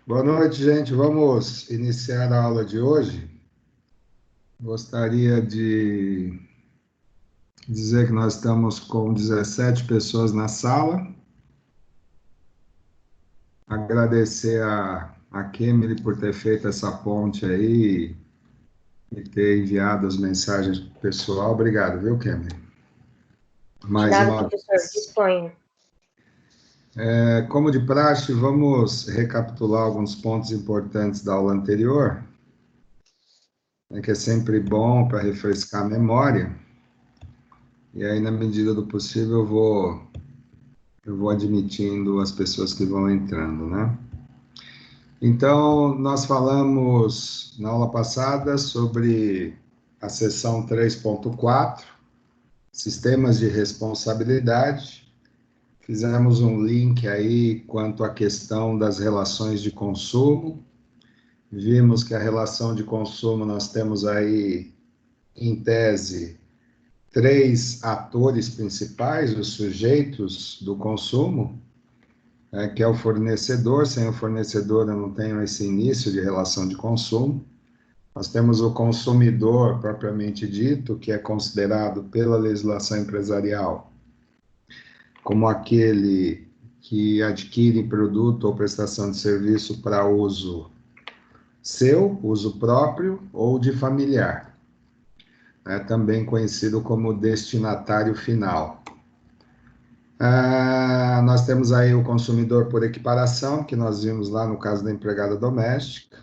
Boa noite, gente. Vamos iniciar a aula de hoje. Gostaria de dizer que nós estamos com 17 pessoas na sala. Agradecer a Kemily por ter feito essa ponte aí e ter enviado as mensagens para o pessoal. Obrigado, viu, Kemily? De Mais nada, uma professor, vez. disponha. Como de praxe, vamos recapitular alguns pontos importantes da aula anterior, né, que é sempre bom para refrescar a memória. E aí, na medida do possível, eu vou admitindo as pessoas que vão entrando, né? Então, nós falamos na aula passada sobre a seção 3.4, sistemas de responsabilidade. Fizemos um link aí quanto à questão das relações de consumo. Vimos que a relação de consumo nós temos aí, em tese, três atores principais, os sujeitos do consumo, que é o fornecedor. Sem o fornecedor, eu não tenho esse início de relação de consumo. Nós temos o consumidor, propriamente dito, que é considerado pela legislação empresarial como aquele que adquire produto ou prestação de serviço para uso seu, uso próprio ou de familiar, né? Também conhecido como destinatário final. Nós temos aí o consumidor por equiparação, que nós vimos lá no caso da empregada doméstica.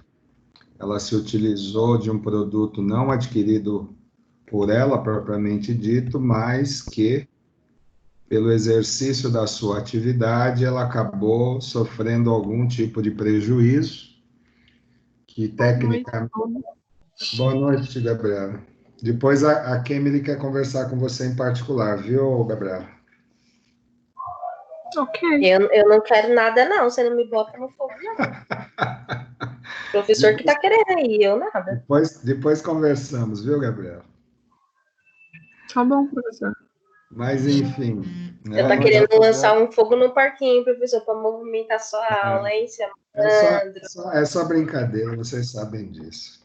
Ela se utilizou de um produto não adquirido por ela, propriamente dito, mas que, pelo exercício da sua atividade, ela acabou sofrendo algum tipo de prejuízo, que tecnicamente... Boa noite, Gabriela. Depois a Kemily quer conversar com você em particular, viu, Gabriela? Ok. Eu não quero nada, não. Você não me bota no fogo, não. Professor que tá querendo aí, eu nada. Depois conversamos, viu, Gabriela? Tá bom, professor. Mas, enfim, Você tá querendo lançar um fogo no parquinho, professor, para movimentar sua aula, hein, seu Sandro? É só brincadeira, vocês sabem disso.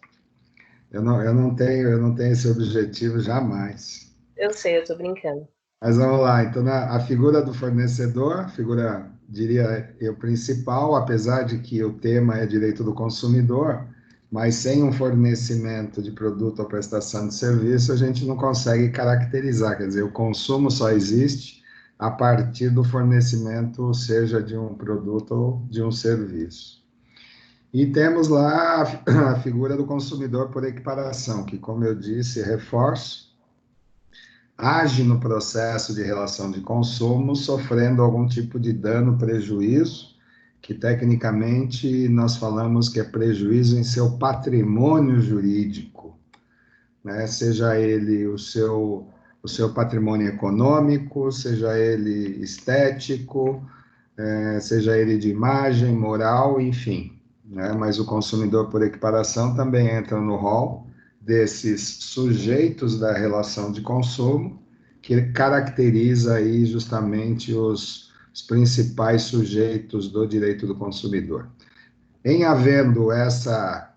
Eu não tenho esse objetivo jamais. Eu sei, eu tô brincando. Mas vamos lá, então a figura do fornecedor, a figura, diria eu, principal, apesar de que o tema é direito do consumidor, mas sem um fornecimento de produto ou prestação de serviço, a gente não consegue caracterizar, quer dizer, o consumo só existe a partir do fornecimento, seja de um produto ou de um serviço. E temos lá a figura do consumidor por equiparação, que, como eu disse, reforço, age no processo de relação de consumo, sofrendo algum tipo de dano, prejuízo, que tecnicamente nós falamos que é prejuízo em seu patrimônio jurídico, né? Seja ele o seu patrimônio econômico, seja ele estético, seja ele de imagem, moral, enfim, né? Mas o consumidor por equiparação também entra no rol desses sujeitos da relação de consumo, que caracteriza aí justamente os principais sujeitos do direito do consumidor. Em havendo essa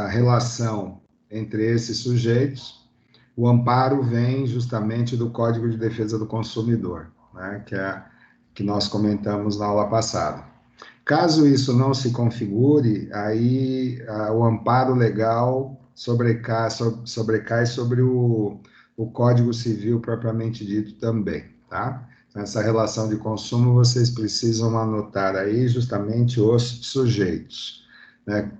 relação entre esses sujeitos, o amparo vem justamente do Código de Defesa do Consumidor, né, que nós comentamos na aula passada. Caso isso não se configure, aí o amparo legal sobrecai sobre o Código Civil propriamente dito também, tá? Nessa relação de consumo, vocês precisam anotar aí justamente os sujeitos, né?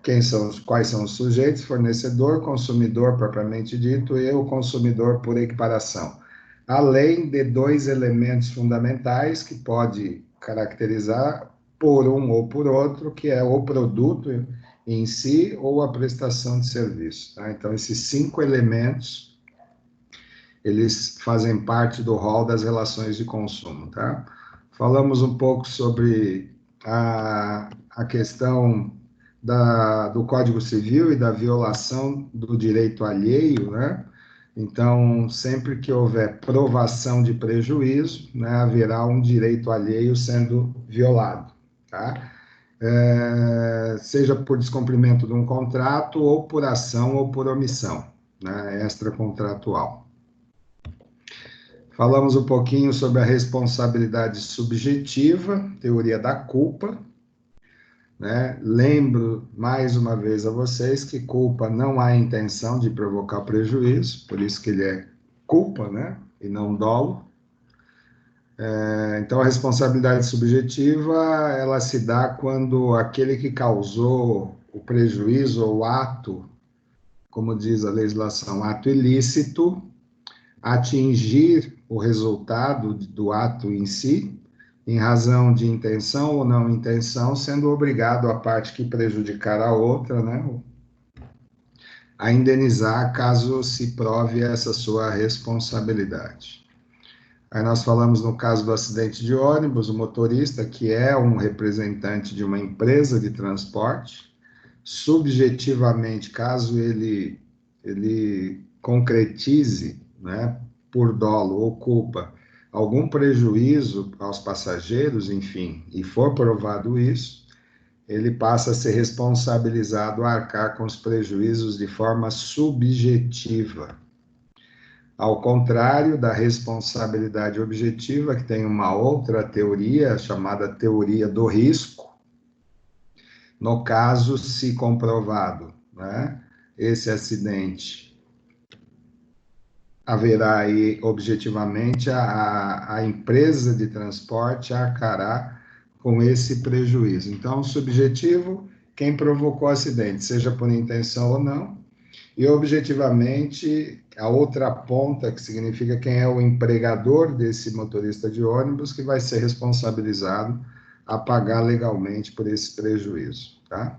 Quais são os sujeitos? Fornecedor, consumidor propriamente dito e o consumidor por equiparação. Além de dois elementos fundamentais que pode caracterizar por um ou por outro, que é o produto em si ou a prestação de serviço, tá? Então, esses 5 elementos, eles fazem parte do rol das relações de consumo, tá? Falamos um pouco sobre a questão do Código Civil e da violação do direito alheio, né? Então, sempre que houver provação de prejuízo, né, haverá um direito alheio sendo violado, tá? seja por descumprimento de um contrato ou por ação ou por omissão, né, extracontratual. Falamos um pouquinho sobre a responsabilidade subjetiva, teoria da culpa, né? Lembro mais uma vez a vocês que culpa não há intenção de provocar prejuízo, por isso que ele é culpa, né, e não dolo. Então, a responsabilidade subjetiva, ela se dá quando aquele que causou o prejuízo ou ato, como diz a legislação, ato ilícito, atingir o resultado do ato em si, em razão de intenção ou não intenção, sendo obrigado a parte que prejudicar a outra, né, a indenizar caso se prove essa sua responsabilidade. Aí nós falamos no caso do acidente de ônibus, o motorista, que é um representante de uma empresa de transporte, subjetivamente, caso ele concretize, né, por dolo ou culpa, algum prejuízo aos passageiros, enfim, e for provado isso, ele passa a ser responsabilizado a arcar com os prejuízos de forma subjetiva. Ao contrário da responsabilidade objetiva, que tem uma outra teoria, chamada teoria do risco, no caso, se comprovado, né, esse acidente, haverá aí, objetivamente, a empresa de transporte arcará com esse prejuízo. Então, subjetivo, quem provocou o acidente, seja por intenção ou não, e objetivamente, a outra ponta, que significa quem é o empregador desse motorista de ônibus, que vai ser responsabilizado a pagar legalmente por esse prejuízo, tá?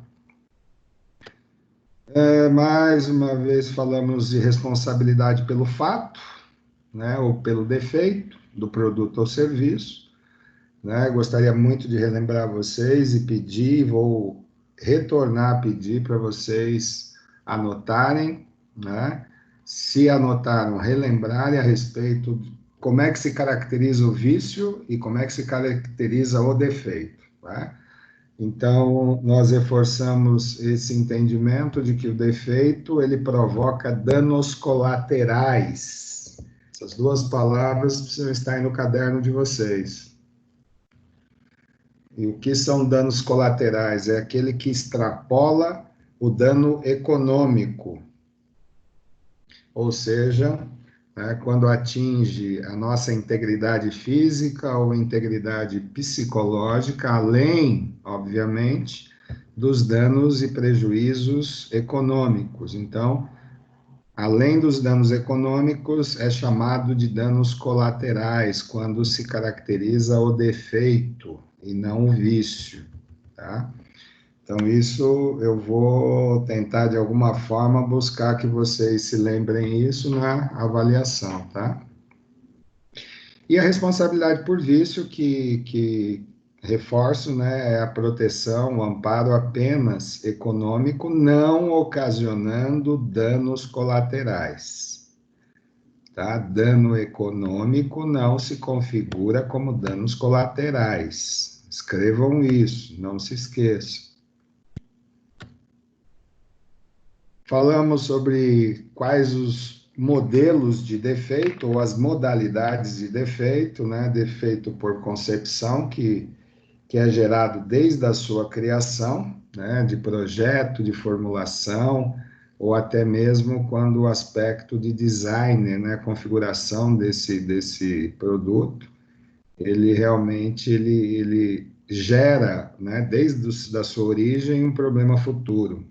Mais uma vez falamos de responsabilidade pelo fato, né, ou pelo defeito do produto ou serviço, né? Gostaria muito de relembrar vocês e pedir, vou retornar a pedir para vocês anotarem, né? Se anotaram, relembrarem a respeito de como é que se caracteriza o vício e como é que se caracteriza o defeito, tá? Então, nós reforçamos esse entendimento de que o defeito, ele provoca danos colaterais. Essas duas palavras precisam estar aí no caderno de vocês. E o que são danos colaterais? É aquele que extrapola o dano econômico. Ou seja, né, quando atinge a nossa integridade física ou integridade psicológica, além, obviamente, dos danos e prejuízos econômicos. Então, além dos danos econômicos, é chamado de danos colaterais, quando se caracteriza o defeito e não o vício, tá? Então, isso eu vou tentar, de alguma forma, buscar que vocês se lembrem isso na avaliação, tá? E a responsabilidade por vício, que reforço, né, é a proteção, o amparo apenas econômico, não ocasionando danos colaterais, tá? Dano econômico não se configura como danos colaterais. Escrevam isso, não se esqueçam. Falamos sobre quais os modelos de defeito, ou as modalidades de defeito, né? Defeito por concepção, que é gerado desde a sua criação, né? De projeto, de formulação, ou até mesmo quando o aspecto de design, né? Configuração desse produto, ele realmente ele gera, né? Desde da sua origem, um problema futuro.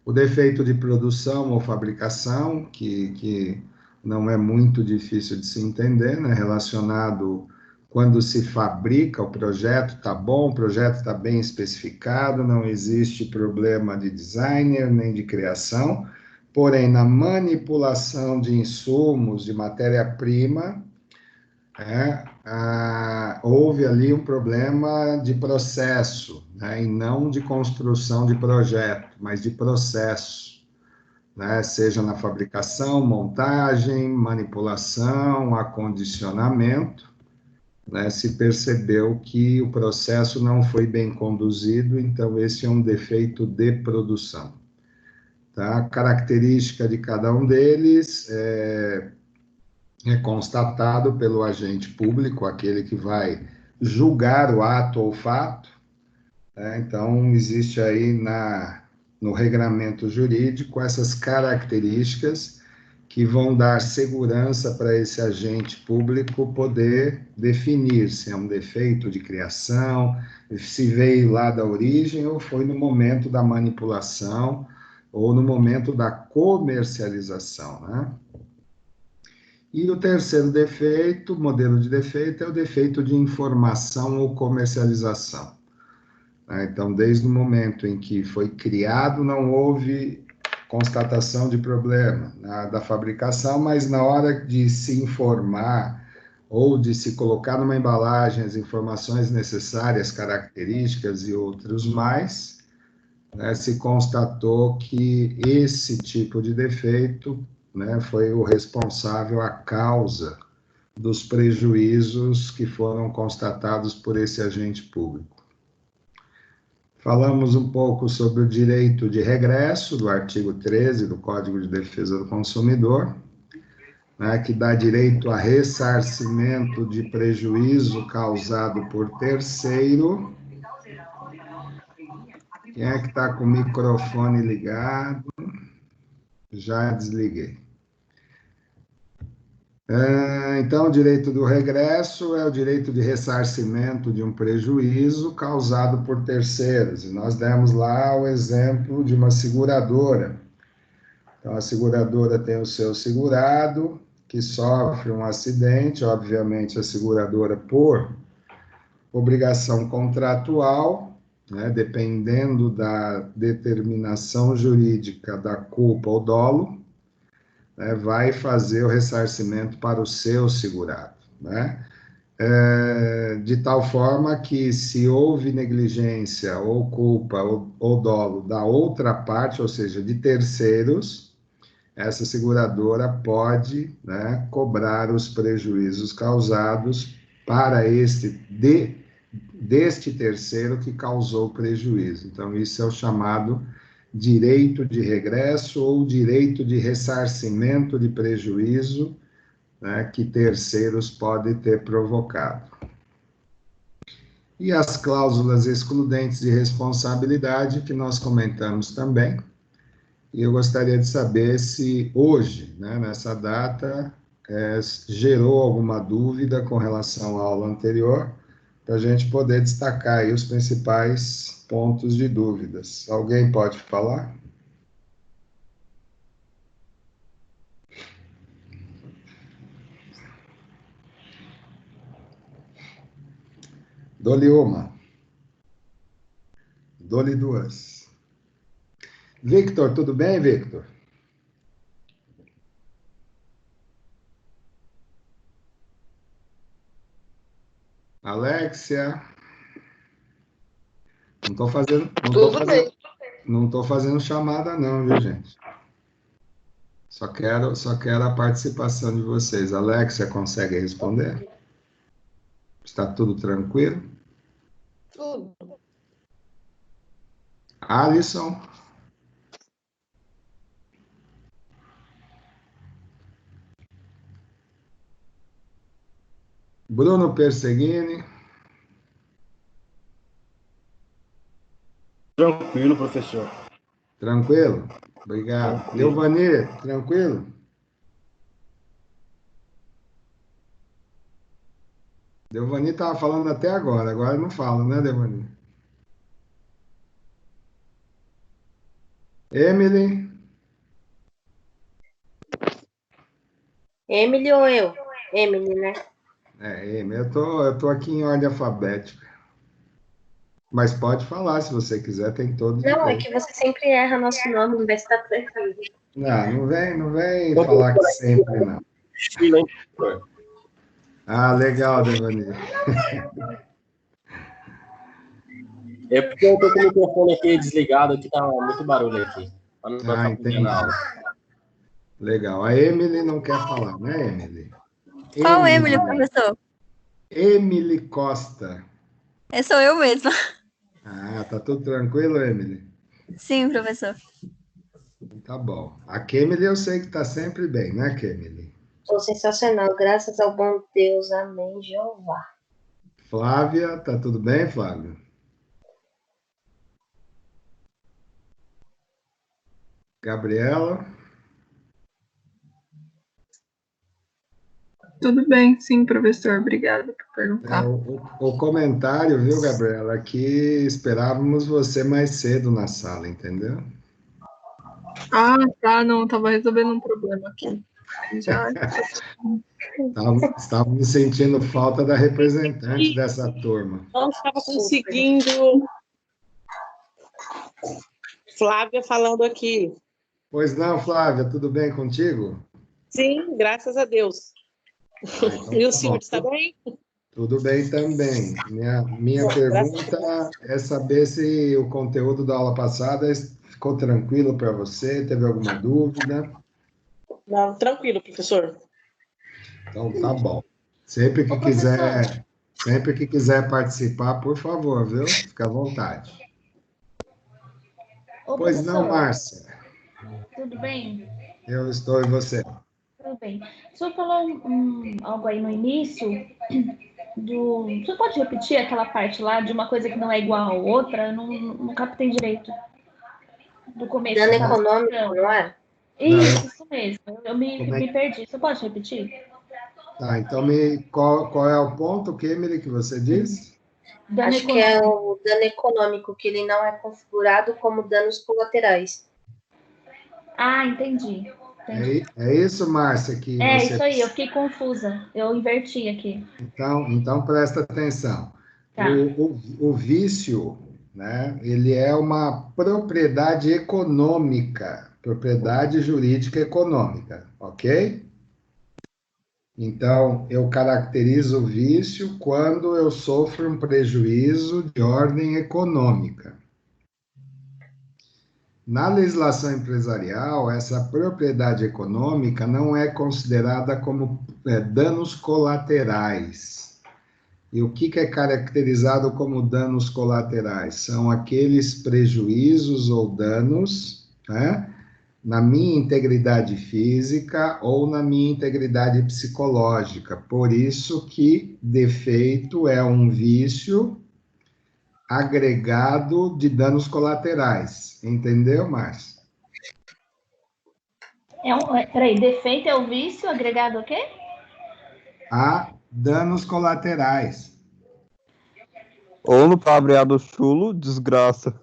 O defeito de produção ou fabricação, que não é muito difícil de se entender, né? Relacionado quando se fabrica o projeto, está bom, o projeto está bem especificado, não existe problema de designer nem de criação, porém, na manipulação de insumos, de matéria-prima, houve ali um problema de processo, né, e não de construção de projeto, mas de processo, né, seja na fabricação, montagem, manipulação, acondicionamento, né, se percebeu que o processo não foi bem conduzido, então esse é um defeito de produção. Tá? A característica de cada um deles é constatado pelo agente público, aquele que vai julgar o ato ou fato, né? Então, existe aí no regramento jurídico essas características que vão dar segurança para esse agente público poder definir se é um defeito de criação, se veio lá da origem ou foi no momento da manipulação ou no momento da comercialização, né? E o terceiro defeito, modelo de defeito, é o defeito de informação ou comercialização. Então, desde o momento em que foi criado, não houve constatação de problema da fabricação, mas na hora de se informar ou de se colocar numa embalagem as informações necessárias, características e outros mais, né, se constatou que esse tipo de defeito, né, foi o responsável, a causa dos prejuízos que foram constatados por esse agente público. Falamos um pouco sobre o direito de regresso, do artigo 13 do Código de Defesa do Consumidor, né, que dá direito a ressarcimento de prejuízo causado por terceiro. Quem é que está com o microfone ligado? Já desliguei. Então, o direito do regresso é o direito de ressarcimento de um prejuízo causado por terceiros. E nós demos lá o exemplo de uma seguradora. Então, a seguradora tem o seu segurado, que sofre um acidente, obviamente a seguradora, por obrigação contratual, né, dependendo da determinação jurídica da culpa ou dolo, né, vai fazer o ressarcimento para o seu segurado, né? De tal forma que, se houve negligência ou culpa ou dolo da outra parte, ou seja, de terceiros, essa seguradora pode, né, cobrar os prejuízos causados para deste terceiro que causou o prejuízo. Então, isso é o chamado direito de regresso ou direito de ressarcimento de prejuízo, né, que terceiros podem ter provocado. E as cláusulas excludentes de responsabilidade, que nós comentamos também. E eu gostaria de saber se hoje, né, nessa data, gerou alguma dúvida com relação à aula anterior, para a gente poder destacar aí os principais pontos de dúvidas. Alguém pode falar? Dou-lhe uma. Dou-lhe duas. Victor, tudo bem, Victor? Alexia? Não estou fazendo, não estou fazendo chamada não, viu, gente? Só quero a participação de vocês. Alexia, consegue responder? Está tudo tranquilo? Tudo. Alisson? Bruno Perseguini? Tranquilo, professor. Tranquilo? Obrigado. Tranquilo. Leovani, tranquilo? Leovani estava falando até agora não fala, né, Leovani? Emily? Emily ou eu? Emily, né? Emily, eu tô aqui em ordem alfabética. Mas pode falar, se você quiser, tem todo Não, é direito. que você sempre erra nosso nome, não vai estar tranquilo. Não vem falar que sempre não. Ah, legal, Devani. É porque eu tô com o microfone aqui desligado, que tá muito barulho aqui. Entendi. Legal. A Emily não quer falar, né, Emily? Qual Emily, professor? Emily Costa. Sou eu mesma. Ah, tá tudo tranquilo, Emily? Sim, professor. Tá bom. A Kemily eu sei que tá sempre bem, né, Kemily? Sou sensacional, graças ao bom Deus. Amém, Jeová. Flávia, tá tudo bem, Flávia? Gabriela? Tudo bem, sim, professor. Obrigada por É, perguntar. o comentário, viu, Gabriela, que esperávamos você mais cedo na sala, entendeu? Ah, tá, não, tava resolvendo um problema aqui. Já. Estávamos sentindo falta da representante dessa turma. Não estava conseguindo. Flávia falando aqui. Pois não, Flávia, tudo bem contigo? Sim, graças a Deus. Ah, então E o tá bom. senhor está bem? Tudo bem também. Minha Bom, graças a pergunta é saber se o conteúdo da aula passada ficou tranquilo para você, teve alguma dúvida? Não, tranquilo, professor. Então tá bom. Sempre que Ô, professor. sempre que quiser participar, por favor, viu? Fica à vontade. Ô, Pois não, professor, Márcia, tudo bem? eu estou e você. Tudo bem. O senhor falou algo aí no início do... O senhor pode repetir aquela parte lá de uma coisa que não é igual a outra? Eu não captei direito do começo que Dano estava econômico, explicando. não é? Não, Isso mesmo. Eu como é me perdi. Você pode repetir? Tá, então qual é o ponto, Emily, que você disse? Dano Acho que é econômico. o dano econômico, que ele não é configurado como danos colaterais. Ah, entendi. Entendi. É isso, Márcia, que É, você... isso aí. Eu fiquei confusa. Eu inverti aqui. Então presta atenção. Tá. O vício, né, ele é uma propriedade econômica, propriedade jurídica econômica, ok? Então, eu caracterizo o vício quando eu sofro um prejuízo de ordem econômica. Na legislação empresarial, essa propriedade econômica não é considerada como danos colaterais. E o que é caracterizado como danos colaterais? São aqueles prejuízos ou danos, né, na minha integridade física ou na minha integridade psicológica. Por isso que defeito é um vício agregado de danos colaterais. Entendeu, Márcio? Peraí, defeito é o vício agregado o quê? Há danos colaterais. Ou no palavreado chulo, desgraça.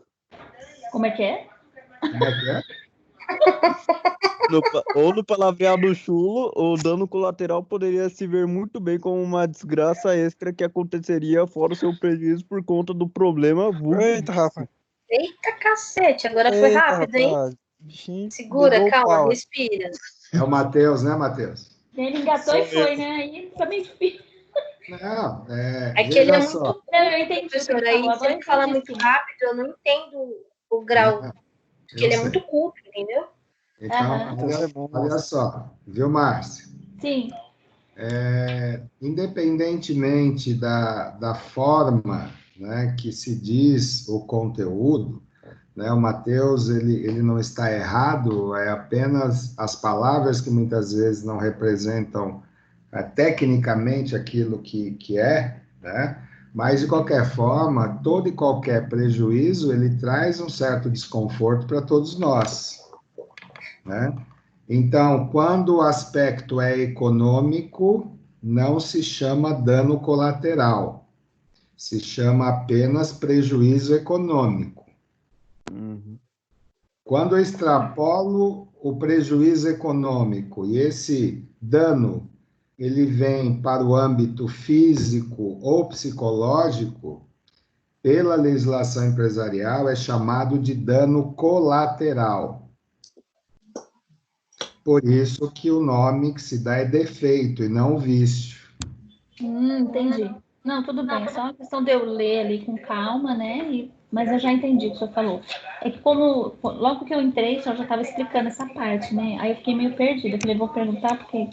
Como é que é? Como é que é? Ou no palavreado chulo, o dano colateral poderia se ver muito bem como uma desgraça extra que aconteceria fora o seu prejuízo por conta do problema vulgo. Eita, rapaz. Eita cacete, agora foi Eita, rápido, hein? rapaz. Bichinho Segura, pegou o calma, pau. respira. É o Matheus, né, Matheus? Ele engatou e foi, né? Aí também difícil. Não, É que ele é veja só. muito Não, eu entendi o que professor, ele aí falou. se Agora ele fala entendi, muito sim. rápido, eu não entendo o grau, Não, porque ele é sei. muito culto, entendeu? Então, Aham. Você é bom, olha Márcio. só, viu, Márcio? Sim. Independentemente da forma, né, que se diz o conteúdo, né, o Matheus ele não está errado, é apenas as palavras que muitas vezes não representam tecnicamente aquilo que é, né? Mas, de qualquer forma, todo e qualquer prejuízo, ele traz um certo desconforto para todos nós, né? Então, quando o aspecto é econômico, não se chama dano colateral, se chama apenas prejuízo econômico. Uhum. Quando eu extrapolo o prejuízo econômico e esse dano ele vem para o âmbito físico ou psicológico, pela legislação empresarial é chamado de dano colateral. Por isso que o nome que se dá é defeito e não vício. Entendi. Não, tudo bem. Só uma questão de eu ler ali com calma, né? Mas eu já entendi o que o senhor falou. É que como logo que eu entrei, o senhor já estava explicando essa parte, né? Aí eu fiquei meio perdida. Eu falei, vou perguntar, porque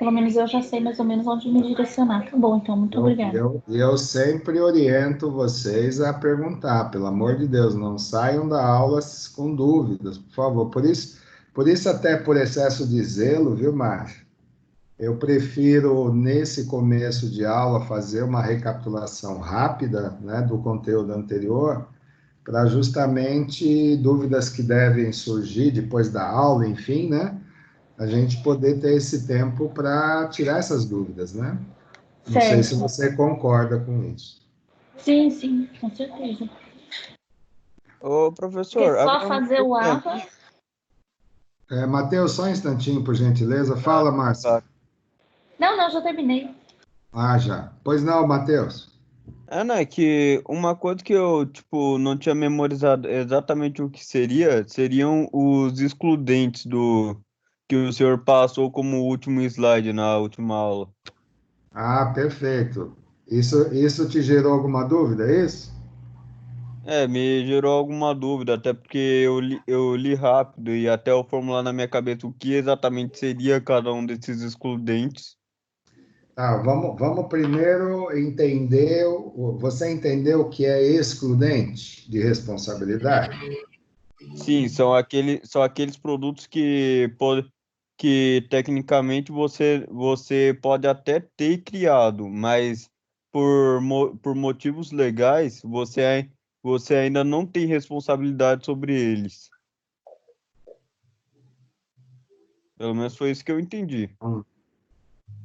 pelo menos eu já sei mais ou menos onde me direcionar. Tá bom, então, muito obrigada. Eu sempre oriento vocês a perguntar, pelo amor de Deus, não saiam da aula com dúvidas, por favor. Por isso até por excesso de zelo, viu, Márcio? Eu prefiro, nesse começo de aula, fazer uma recapitulação rápida, né, do conteúdo anterior, para justamente dúvidas que devem surgir depois da aula, enfim, né? A gente poder ter esse tempo para tirar essas dúvidas, né? Não sei se Certo. você concorda com isso. Sim, sim, com certeza. Ô, Porque professor, só agora fazer o ABA. Matheus, só um instantinho, por gentileza. Fala, Márcio. Claro. Não, já terminei. Ah, já. Pois não, Matheus. É que uma coisa que eu, tipo, não tinha memorizado exatamente o que seriam os excludentes que o senhor passou como último slide na última aula. Ah, perfeito. Isso te gerou alguma dúvida, é isso? Me gerou alguma dúvida, até porque eu li rápido e até eu formular na minha cabeça o que exatamente seria cada um desses excludentes. Tá, vamos primeiro entender. Você entendeu o que é excludente de responsabilidade? Sim, são aqueles produtos que tecnicamente você pode até ter criado, mas por motivos legais você ainda não tem responsabilidade sobre eles. Pelo menos foi isso que eu entendi.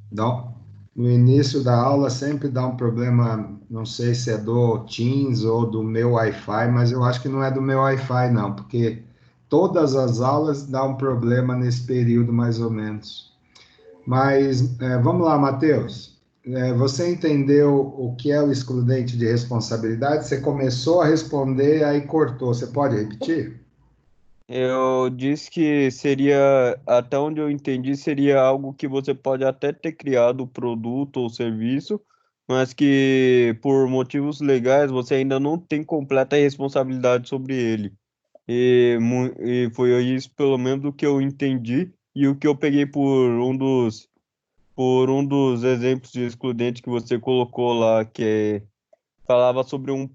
Não. No início da aula sempre dá um problema, não sei se é do Teams ou do meu Wi-Fi, mas eu acho que não é do meu Wi-Fi, não, porque todas as aulas dá um problema nesse período, mais ou menos. Mas vamos lá, Matheus. Você entendeu o que é o excludente de responsabilidade? Você começou a responder, aí cortou. Você pode repetir? Eu disse que seria, até onde eu entendi, seria algo que você pode até ter criado o produto ou serviço, mas que por motivos legais você ainda não tem completa responsabilidade sobre ele. E foi isso, pelo menos, o que eu entendi e o que eu peguei por um dos exemplos de excludente que você colocou lá, falava sobre um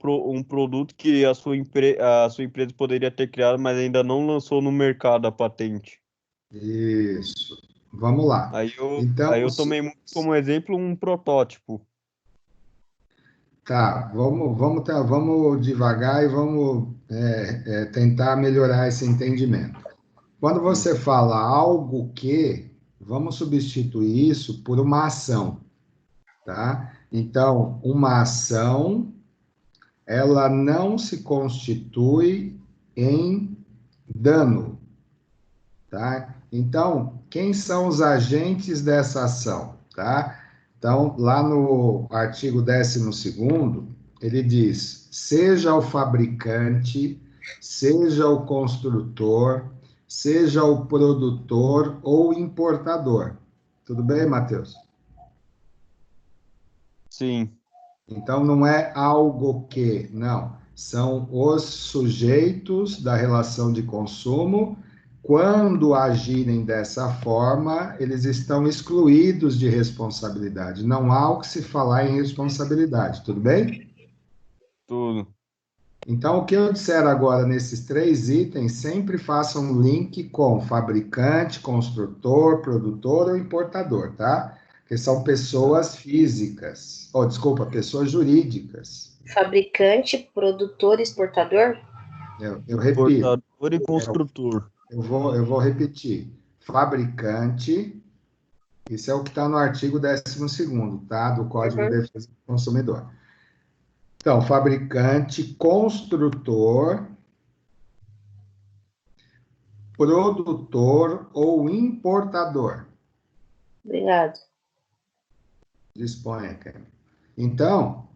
produto que a sua empresa poderia ter criado, mas ainda não lançou no mercado a patente. Isso. Vamos lá. Então, Aí eu tomei muito como exemplo um protótipo. tá, vamos devagar e vamos tentar melhorar esse entendimento. Quando você fala algo que, vamos substituir isso por uma ação, tá? Então, uma ação, ela não se constitui em dano, tá? Então, quem são os agentes dessa ação, tá? Então, lá no artigo 12º, ele diz: seja o fabricante, seja o construtor, seja o produtor ou importador. Tudo bem, Matheus? Sim, Então, não é algo que, não. São os sujeitos da relação de consumo. Quando agirem dessa forma, eles estão excluídos de responsabilidade. Não há o que se falar em responsabilidade, tudo bem? tudo. Então, o que eu disser agora nesses 3 itens, sempre façam um link com fabricante, construtor, produtor ou importador, tá? Que são pessoas físicas, desculpa, pessoas jurídicas. Fabricante, produtor, exportador? Eu repito, Importador e construtor. eu vou repetir. Fabricante, isso é o que está no artigo 12º, tá? Do Código de Defesa do Consumidor. Então, fabricante, construtor, produtor ou importador. Obrigado. Disponha, Karen. Então,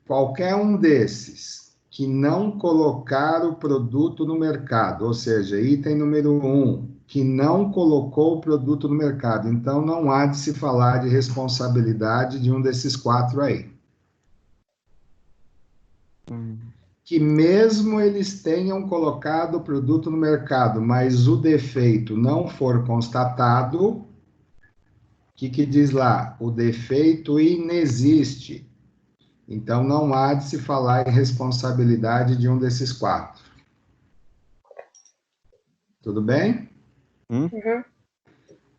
qualquer um desses que não colocar o produto no mercado, ou seja, item número 1, que não colocou o produto no mercado, então não há de se falar de responsabilidade de um desses 4 aí. Que mesmo eles tenham colocado o produto no mercado, mas o defeito não for constatado, que diz lá? O defeito inexiste. Então, não há de se falar em responsabilidade de um desses 4. Tudo bem? Uhum.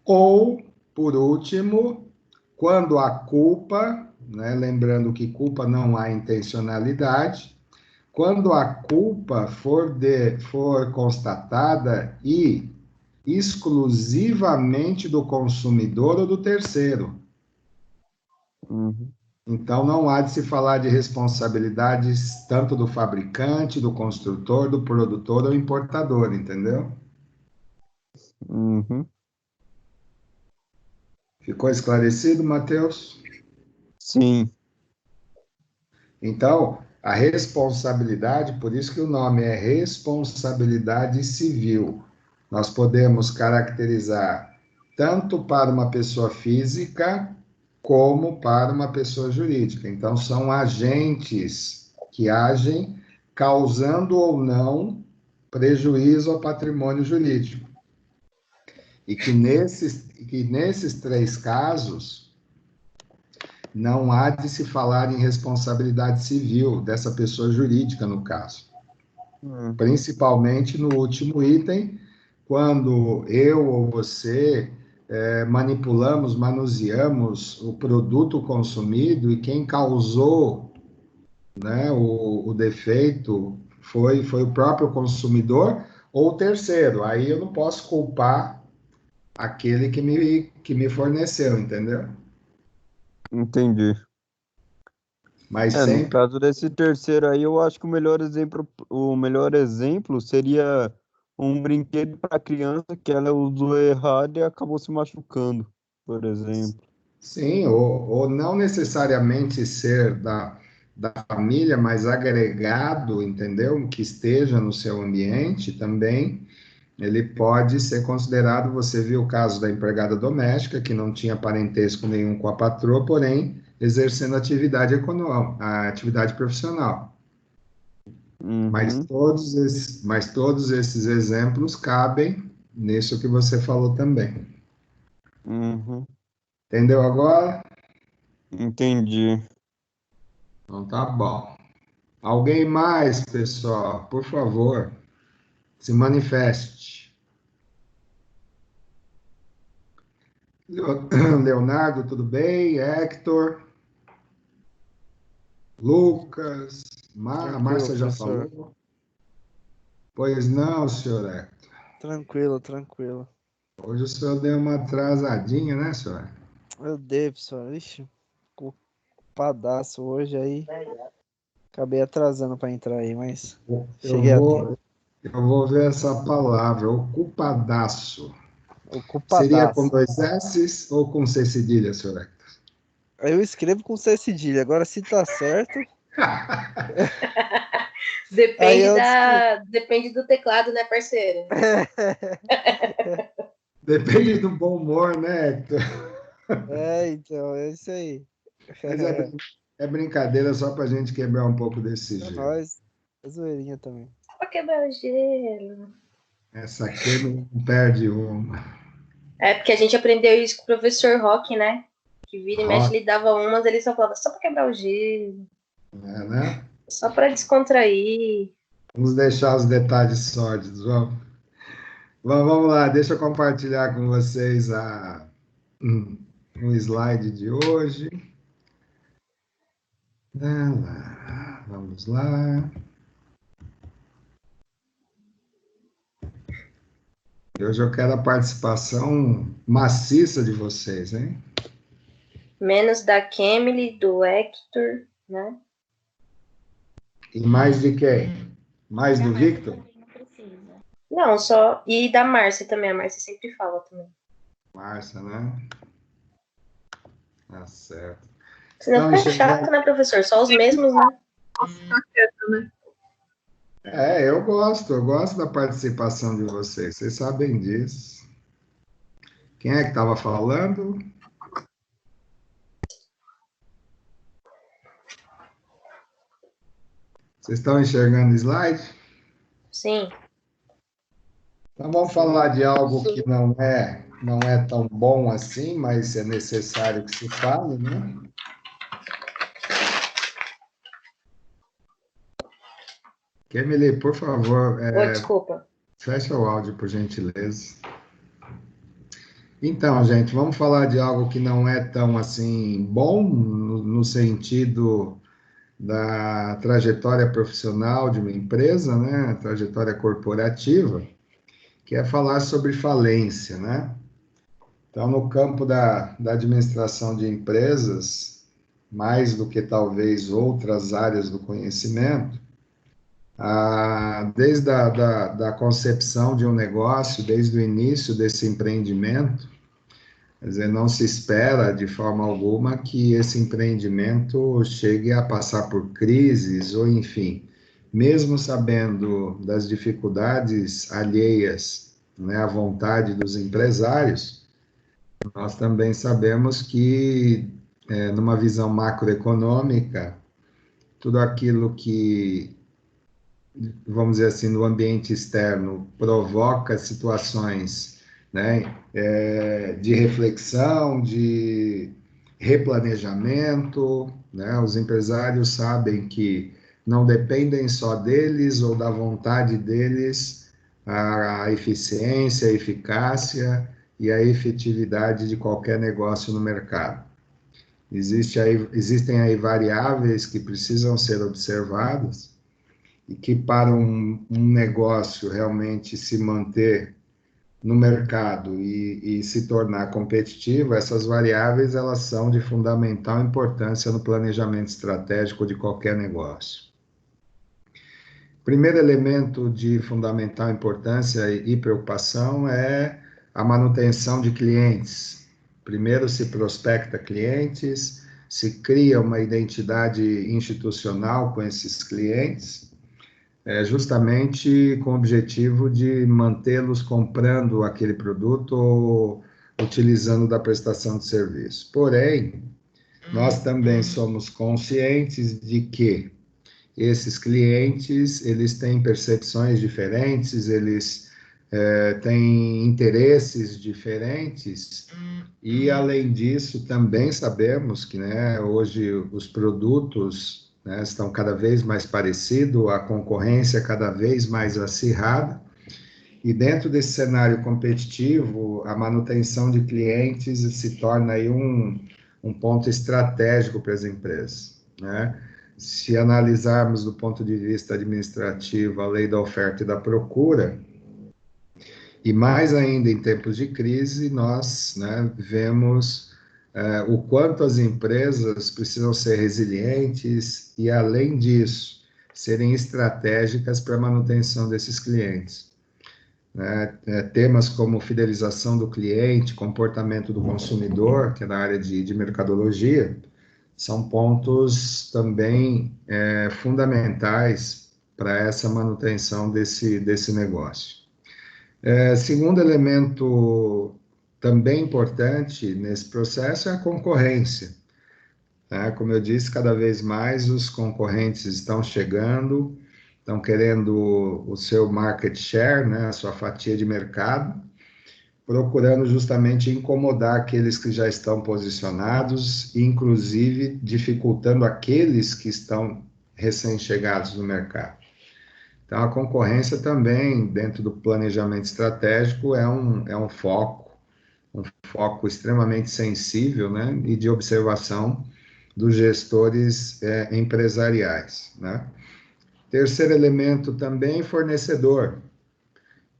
Ou, por último, quando a culpa, né, lembrando que culpa não há intencionalidade, quando a culpa for constatada e exclusivamente do consumidor ou do terceiro. Uhum. Então, não há de se falar de responsabilidades tanto do fabricante, do construtor, do produtor ou importador, entendeu? Uhum. Ficou esclarecido, Matheus? Sim. Então, a responsabilidade, por isso que o nome é responsabilidade civil. Nós podemos caracterizar tanto para uma pessoa física como para uma pessoa jurídica. Então, são agentes que agem causando ou não prejuízo ao patrimônio jurídico. E que nesses 3 casos, não há de se falar em responsabilidade civil dessa pessoa jurídica, no caso. Uhum. Principalmente no último item, quando eu ou você manipulamos, manuseamos o produto consumido e quem causou, né, o defeito foi o próprio consumidor ou o terceiro. Aí eu não posso culpar aquele que me forneceu, entendeu? Entendi. Mas No sempre. caso desse terceiro aí, eu acho que o melhor exemplo seria um brinquedo para criança que ela usou errado e acabou se machucando, por exemplo. Sim, ou não necessariamente ser da família, mas agregado, entendeu? Que esteja no seu ambiente também, ele pode ser considerado. Você viu o caso da empregada doméstica, que não tinha parentesco nenhum com a patroa, porém exercendo atividade econômica, a atividade profissional. Uhum. Mas todos esses exemplos cabem nisso que você falou também. Uhum. Entendeu agora? Entendi. Então tá bom. Alguém mais, pessoal, por favor, se manifeste. Leonardo, tudo bem? Hector, Lucas, a Tranquilo, Márcia já professor. falou? Pois não, senhor Hector. Tranquilo, tranquilo. Hoje o senhor deu uma atrasadinha, né, senhor? Eu dei, professor. Ixi, culpadaço hoje aí. Acabei atrasando para entrar aí, mas Eu cheguei a tempo. vou ver essa palavra, ocupadaço. O Seria com culpadaço. 2 S's ou com C cedilha, senhor Hector? Eu escrevo com C cedilha. Agora, se tá certo. Aí eu Depende do teclado, né, parceiro? Depende do bom humor, né, Hector? Então, é isso aí. Mas é brincadeira só para a gente quebrar um pouco desse É gelo. nóis. É zoeirinha também. Só pra quebrar o gelo. Essa aqui não perde uma. É porque a gente aprendeu isso com o professor Rock, né? Que vira e mexe, Rock. ele dava umas, ele só falava só pra quebrar o gelo. É, né? Só pra descontrair. Vamos deixar os detalhes sórdidos. Vamos lá, deixa eu compartilhar com vocês um slide de hoje. Vamos lá. Hoje eu quero a participação maciça de vocês, hein? Menos da Kemily, do Hector, né? E mais de quem? Mais do Victor? Não precisa. Não, só. E da Márcia também. A Márcia sempre fala também. Márcia, né? Tá certo. Senão Então, fica chato, né, professor? Só os mesmos, né? Ficar quieto, né? eu gosto da participação de vocês sabem disso. Quem é que estava falando? Vocês estão enxergando o slide? Sim. Então vamos falar de algo que não é não é tão bom assim, mas é necessário que se fale, né? Emily, por favor, Oi, desculpa. fecha o áudio, por gentileza. Então, gente, vamos falar de algo que não é tão assim bom, no sentido da trajetória profissional de uma empresa, né? A trajetória corporativa, que é falar sobre falência, né? Então, no campo da administração de empresas, mais do que talvez outras áreas do conhecimento, desde da concepção de um negócio, desde o início desse empreendimento, quer dizer, não se espera de forma alguma que esse empreendimento chegue a passar por crises, ou enfim, mesmo sabendo das dificuldades alheias, né, à vontade dos empresários, nós também sabemos que, numa visão macroeconômica, tudo aquilo que, vamos dizer assim, no ambiente externo provoca situações, né, de reflexão, de replanejamento, né? Os empresários sabem que não dependem só deles ou da vontade deles a eficiência, a eficácia e a efetividade de qualquer negócio no mercado. Existem aí variáveis que precisam ser observadas e que para um negócio realmente se manter no mercado e se tornar competitivo, essas variáveis elas são de fundamental importância no planejamento estratégico de qualquer negócio. Primeiro elemento de fundamental importância e preocupação é a manutenção de clientes. Primeiro se prospecta clientes, se cria uma identidade institucional com esses clientes, justamente com o objetivo de mantê-los comprando aquele produto ou utilizando da prestação de serviço. Porém, nós também somos conscientes de que esses clientes, eles têm percepções diferentes, eles têm interesses diferentes, e além disso, também sabemos que, né, hoje os produtos, né, estão cada vez mais parecidos, a concorrência cada vez mais acirrada, e dentro desse cenário competitivo, a manutenção de clientes se torna aí um ponto estratégico para as empresas, né? Se analisarmos do ponto de vista administrativo a lei da oferta e da procura, e mais ainda em tempos de crise, nós, né, vemos o quanto as empresas precisam ser resilientes e, além disso, serem estratégicas para a manutenção desses clientes. Temas como fidelização do cliente, comportamento do consumidor, que é na área de mercadologia, são pontos também fundamentais para essa manutenção desse negócio. Segundo elemento também importante nesse processo é a concorrência. Como eu disse, cada vez mais os concorrentes estão chegando, estão querendo o seu market share, né, a sua fatia de mercado, procurando justamente incomodar aqueles que já estão posicionados, inclusive dificultando aqueles que estão recém-chegados no mercado. Então, a concorrência também, dentro do planejamento estratégico, é um foco extremamente sensível, né, e de observação dos gestores empresariais, né? Terceiro elemento também, fornecedor.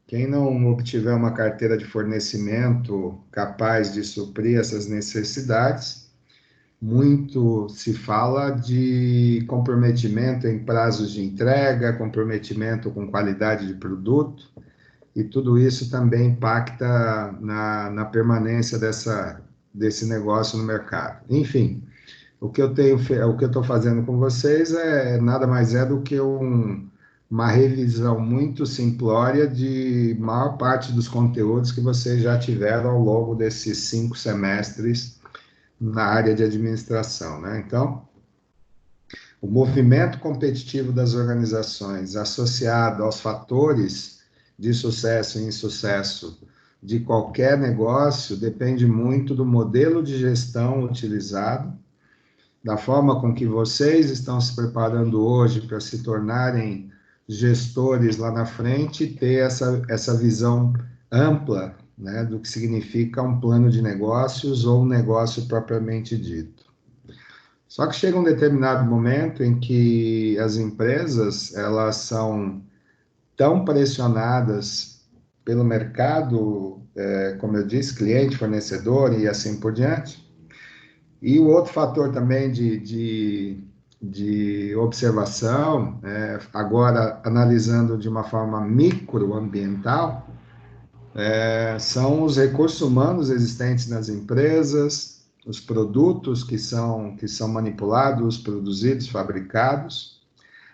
Quem não obtiver uma carteira de fornecimento capaz de suprir essas necessidades, muito se fala de comprometimento em prazos de entrega, comprometimento com qualidade de produto, e tudo isso também impacta na permanência desse negócio no mercado. Enfim, o que eu estou fazendo com vocês nada mais do que uma revisão muito simplória de maior parte dos conteúdos que vocês já tiveram ao longo desses 5 semestres na área de administração, né? Então, o movimento competitivo das organizações associado aos fatores de sucesso e insucesso de qualquer negócio depende muito do modelo de gestão utilizado, da forma com que vocês estão se preparando hoje para se tornarem gestores lá na frente e ter essa visão ampla, né, do que significa um plano de negócios ou um negócio propriamente dito. Só que chega um determinado momento em que as empresas, elas são tão pressionadas pelo mercado, como eu disse, cliente, fornecedor e assim por diante. E o outro fator também de observação, agora analisando de uma forma microambiental, são os recursos humanos existentes nas empresas, os produtos que são manipulados, produzidos, fabricados,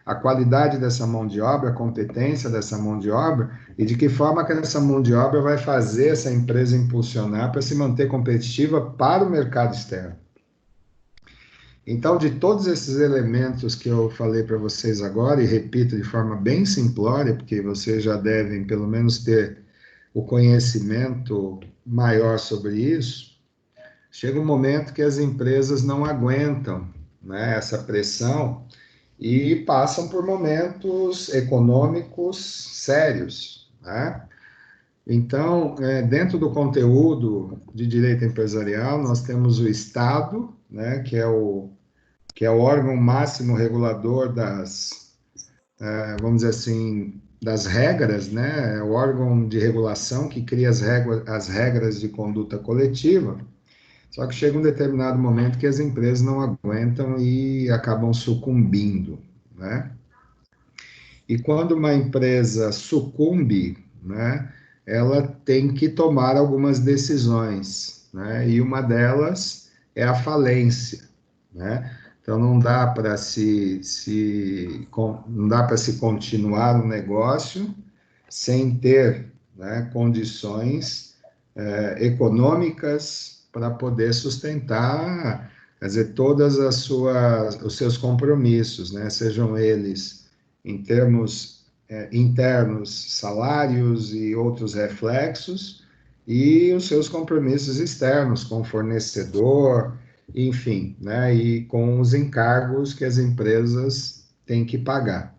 a qualidade dessa mão de obra, a competência dessa mão de obra e de que forma que essa mão de obra vai fazer essa empresa impulsionar para se manter competitiva para o mercado externo. Então, de todos esses elementos que eu falei para vocês agora, e repito de forma bem simplória, porque vocês já devem pelo menos ter o conhecimento maior sobre isso, chega um momento que as empresas não aguentam, né, essa pressão e passam por momentos econômicos sérios, né? Então, dentro do conteúdo de direito empresarial, nós temos o Estado, né, que é o órgão máximo regulador vamos dizer assim, das regras, né? É o órgão de regulação que cria as regras de conduta coletiva. Só que chega um determinado momento que as empresas não aguentam e acabam sucumbindo, né? E quando uma empresa sucumbe, né, ela tem que tomar algumas decisões, né? E uma delas é a falência, né? Então não dá para não dá para se continuar o negócio sem ter, né, condições econômicas para poder sustentar, quer dizer, todas os seus compromissos, né? Sejam eles em termos internos, salários e outros reflexos, e os seus compromissos externos com o fornecedor, enfim, né? E com os encargos que as empresas têm que pagar.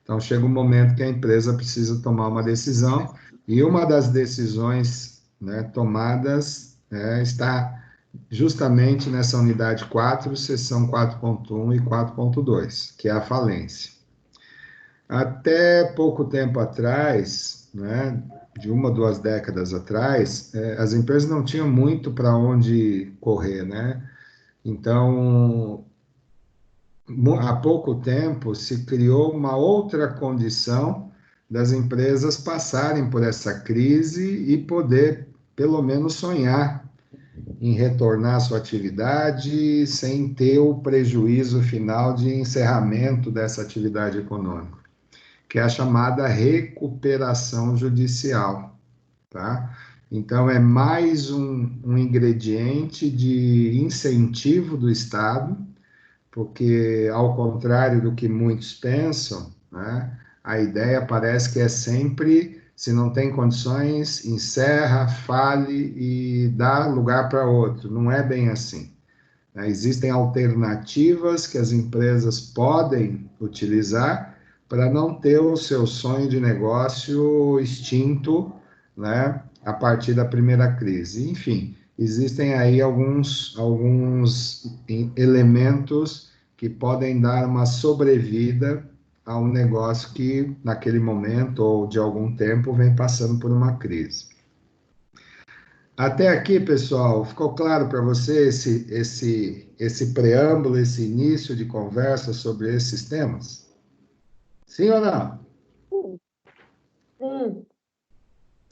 Então, chega um momento que a empresa precisa tomar uma decisão, e uma das decisões, né, tomadas está justamente nessa unidade 4, seção 4.1 e 4.2, que é a falência. Até pouco tempo atrás, né, de 1 ou 2 décadas atrás, as empresas não tinham muito para onde correr, né? Então, há pouco tempo se criou uma outra condição das empresas passarem por essa crise e poder, pelo menos, sonhar em retornar à sua atividade sem ter o prejuízo final de encerramento dessa atividade econômica, que é a chamada recuperação judicial, tá? Então, é mais um ingrediente de incentivo do Estado, porque, ao contrário do que muitos pensam, né, a ideia parece que é sempre, se não tem condições, encerra, fale e dá lugar para outro. Não é bem assim, né? Existem alternativas que as empresas podem utilizar para não ter o seu sonho de negócio extinto, né, a partir da primeira crise. Enfim, existem aí alguns elementos que podem dar uma sobrevida a um negócio que, naquele momento ou de algum tempo, vem passando por uma crise. Até aqui, pessoal, ficou claro para você esse preâmbulo, esse início de conversa sobre esses temas? Sim ou não?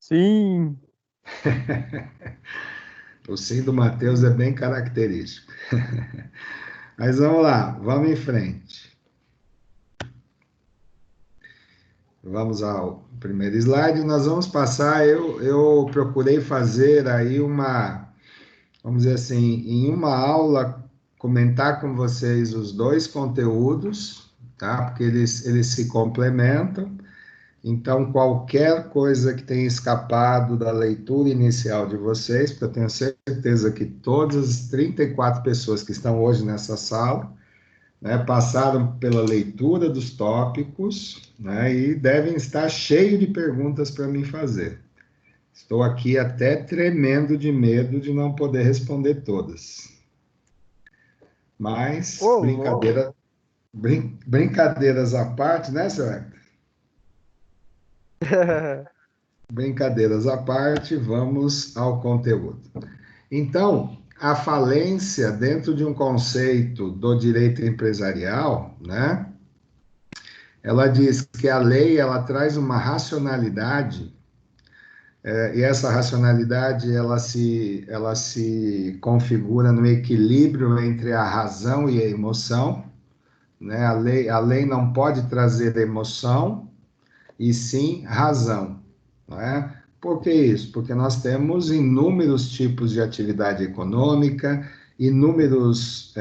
Sim. O sim do Matheus é bem característico. Mas vamos lá, vamos em frente. Vamos ao primeiro slide. Nós vamos passar, eu procurei fazer aí vamos dizer assim, em uma aula, comentar com vocês os dois conteúdos, tá? Porque eles se complementam. Então, qualquer coisa que tenha escapado da leitura inicial de vocês, porque eu tenho certeza que todas as 34 pessoas que estão hoje nessa sala, né, passaram pela leitura dos tópicos, né, e devem estar cheios de perguntas para me fazer. Estou aqui até tremendo de medo de não poder responder todas. Mas, brincadeiras à parte, né, seu Hector? Brincadeiras à parte, vamos ao conteúdo. Então, a falência dentro de um conceito do direito empresarial, né? Ela diz que a lei ela traz uma racionalidade, e essa racionalidade ela se configura no equilíbrio entre a razão e a emoção, né? A lei não pode trazer emoção, e sim razão, não é? Por que isso? Porque nós temos inúmeros tipos de atividade econômica, inúmeros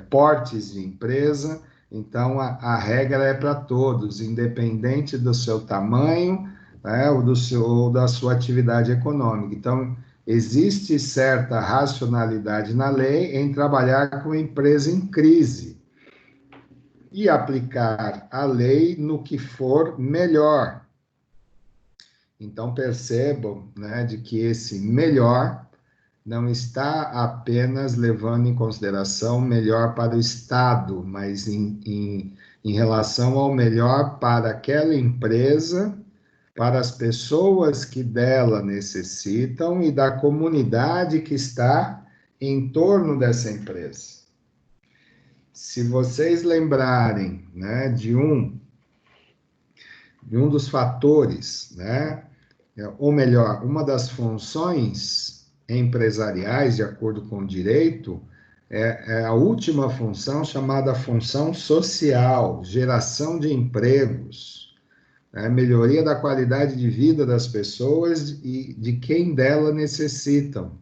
portes de empresa, então a regra é para todos, independente do seu tamanho, né, ou da sua atividade econômica. Então, existe certa racionalidade na lei em trabalhar com empresa em crise e aplicar a lei no que for melhor. Então, percebam, né, de que esse melhor não está apenas levando em consideração o melhor para o Estado, mas em relação ao melhor para aquela empresa, para as pessoas que dela necessitam e da comunidade que está em torno dessa empresa. Se vocês lembrarem, né, de um dos fatores, né, ou melhor, uma das funções empresariais, de acordo com o direito, é a última função chamada função social, geração de empregos, né, melhoria da qualidade de vida das pessoas e de quem dela necessitam.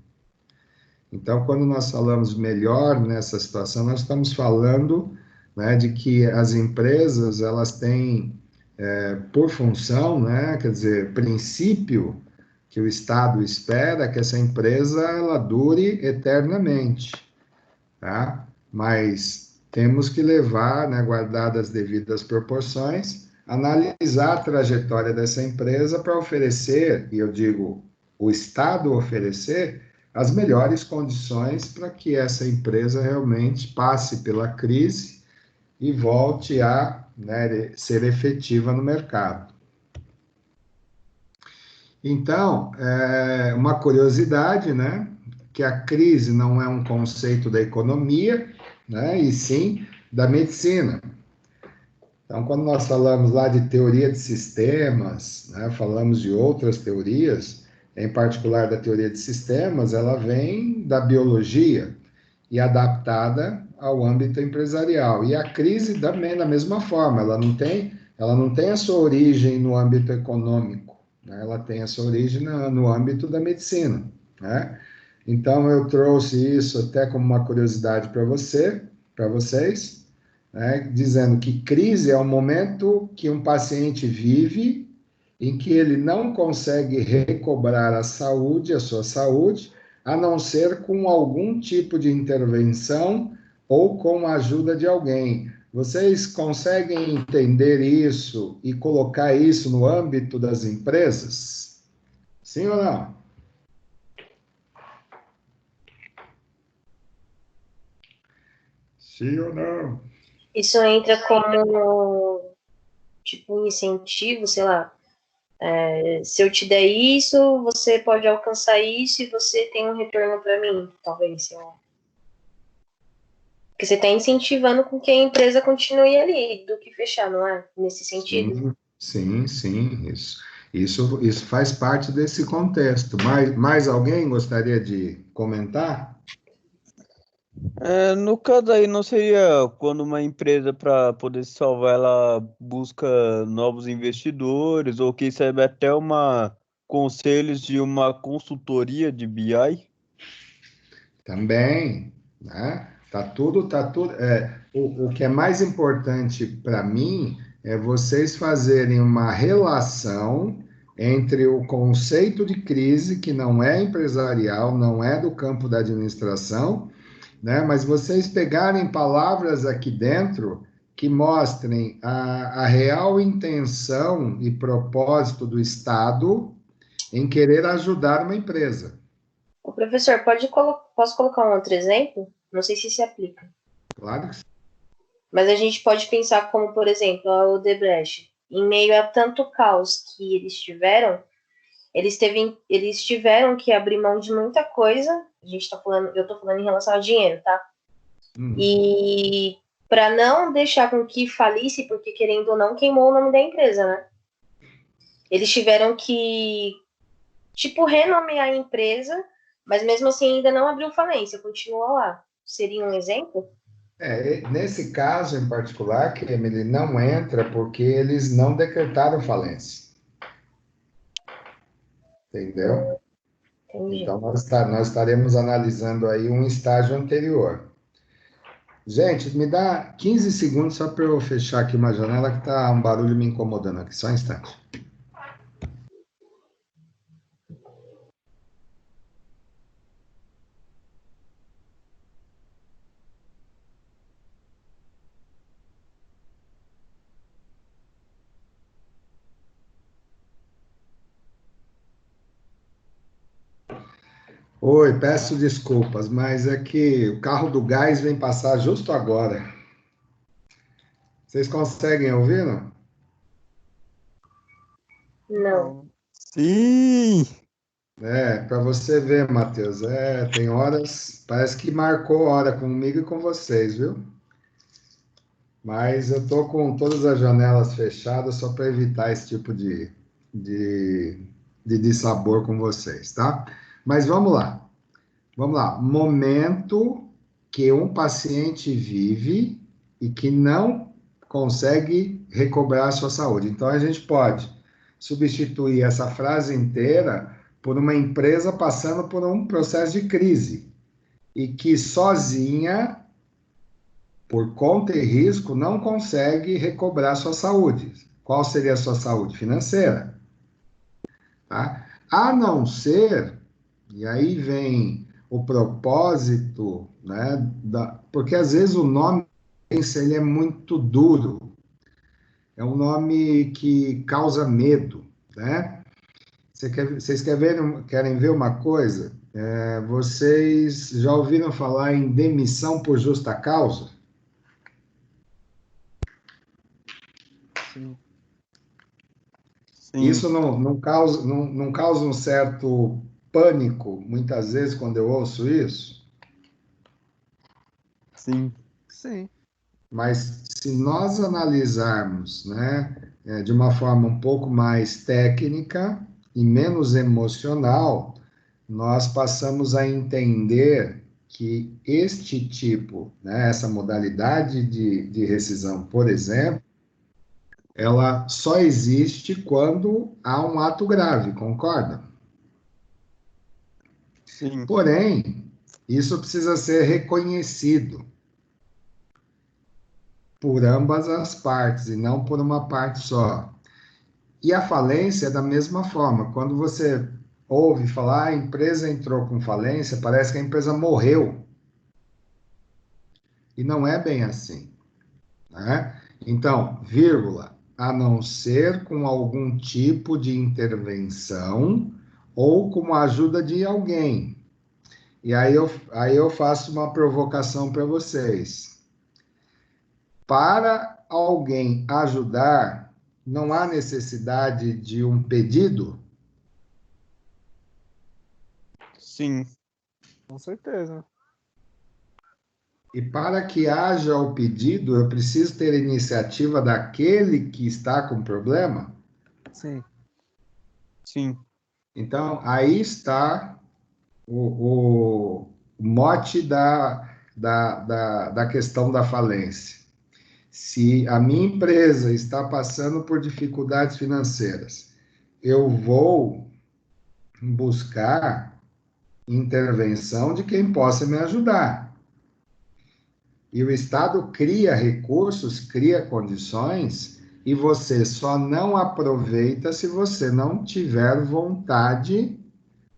Então, quando nós falamos melhor nessa situação, nós estamos falando, né, de que as empresas, elas têm, por função, né, quer dizer, princípio que o Estado espera que essa empresa, ela dure eternamente, tá? Mas temos que levar, né, guardadas as devidas proporções, analisar a trajetória dessa empresa para oferecer, e eu digo, o Estado oferecer as melhores condições para que essa empresa realmente passe pela crise e volte a, né, ser efetiva no mercado. Então, uma curiosidade, né, que a crise não é um conceito da economia, né, e sim da medicina. Então, quando nós falamos lá de teoria de sistemas, né, falamos de outras teorias, em particular da teoria de sistemas, ela vem da biologia e adaptada ao âmbito empresarial. E a crise também da mesma forma, ela não tem a sua origem no âmbito econômico, né? Ela tem a sua origem no âmbito da medicina, né? Então, eu trouxe isso até como uma curiosidade para vocês, né? Dizendo que crise é um momento que um paciente vive em que ele não consegue recobrar a sua saúde, a não ser com algum tipo de intervenção ou com a ajuda de alguém. Vocês conseguem entender isso e colocar isso no âmbito das empresas? Sim ou não? Sim ou não? Isso entra como, tipo, um incentivo, sei lá. Se eu te der isso, você pode alcançar isso e você tem um retorno para mim, talvez, sei lá. Porque você está incentivando com que a empresa continue ali, do que fechar, não é? Nesse sentido. Sim, isso faz parte desse contexto. Mais alguém gostaria de comentar? No caso aí, não seria quando uma empresa, para poder se salvar, ela busca novos investidores, ou quem sabe até conselhos de uma consultoria de BI? Também, né? Tá tudo. O que é mais importante para mim é vocês fazerem uma relação entre o conceito de crise, que não é empresarial, não é do campo da administração, né? Mas vocês pegarem palavras aqui dentro que mostrem a real intenção e propósito do Estado em querer ajudar uma empresa. O professor, posso colocar um outro exemplo? Não sei se aplica. Claro que sim. Mas a gente pode pensar como, por exemplo, a Odebrecht. Em meio a tanto caos que eles tiveram, eles tiveram que abrir mão de muita coisa. Eu estou falando em relação ao dinheiro, tá? E para não deixar com que falisse, porque querendo ou não, queimou o nome da empresa, né? Eles tiveram que, renomear a empresa, mas mesmo assim ainda não abriu falência, continua lá. Seria um exemplo? Nesse caso em particular, que ele não entra porque eles não decretaram falência. Entendeu? Entendi. Então, nós estaremos analisando aí um estágio anterior. Gente, me dá 15 segundos só para eu fechar aqui uma janela que está um barulho me incomodando aqui. Só um instante. Oi, peço desculpas, mas é que o carro do gás vem passar justo agora. Vocês conseguem ouvir, não? Não. Sim! Para você ver, Matheus, tem horas, parece que marcou hora comigo e com vocês, viu? Mas eu tô com todas as janelas fechadas só para evitar esse tipo de dissabor com vocês, tá? Mas vamos lá. Vamos lá. Momento que um paciente vive e que não consegue recobrar a sua saúde. Então, a gente pode substituir essa frase inteira por uma empresa passando por um processo de crise e que sozinha, por conta e risco, não consegue recobrar sua saúde. Qual seria a sua saúde? Financeira. Tá? A não ser, e aí vem o propósito, né? Porque às vezes o nome ele é muito duro, é um nome que causa medo, né? Vocês querem ver uma coisa? Vocês já ouviram falar em demissão por justa causa? Sim. Sim. Isso não causa um certo pânico, muitas vezes, quando eu ouço isso? Sim. Sim. Mas se nós analisarmos, né, de uma forma um pouco mais técnica e menos emocional, nós passamos a entender que este tipo, né, essa modalidade de rescisão, por exemplo, ela só existe quando há um ato grave, concorda? Sim. Porém, isso precisa ser reconhecido por ambas as partes e não por uma parte só. E a falência é da mesma forma. Quando você ouve falar, a empresa entrou com falência, parece que a empresa morreu. E não é bem assim, né? Então, vírgula, a não ser com algum tipo de intervenção ou com a ajuda de alguém. E aí eu faço uma provocação para vocês. Para alguém ajudar, não há necessidade de um pedido? Sim. Com certeza. E para que haja o pedido, eu preciso ter a iniciativa daquele que está com problema? Sim. Sim. Então, aí está o mote da questão da falência. Se a minha empresa está passando por dificuldades financeiras, eu vou buscar intervenção de quem possa me ajudar. E o Estado cria recursos, cria condições e você só não aproveita se você não tiver vontade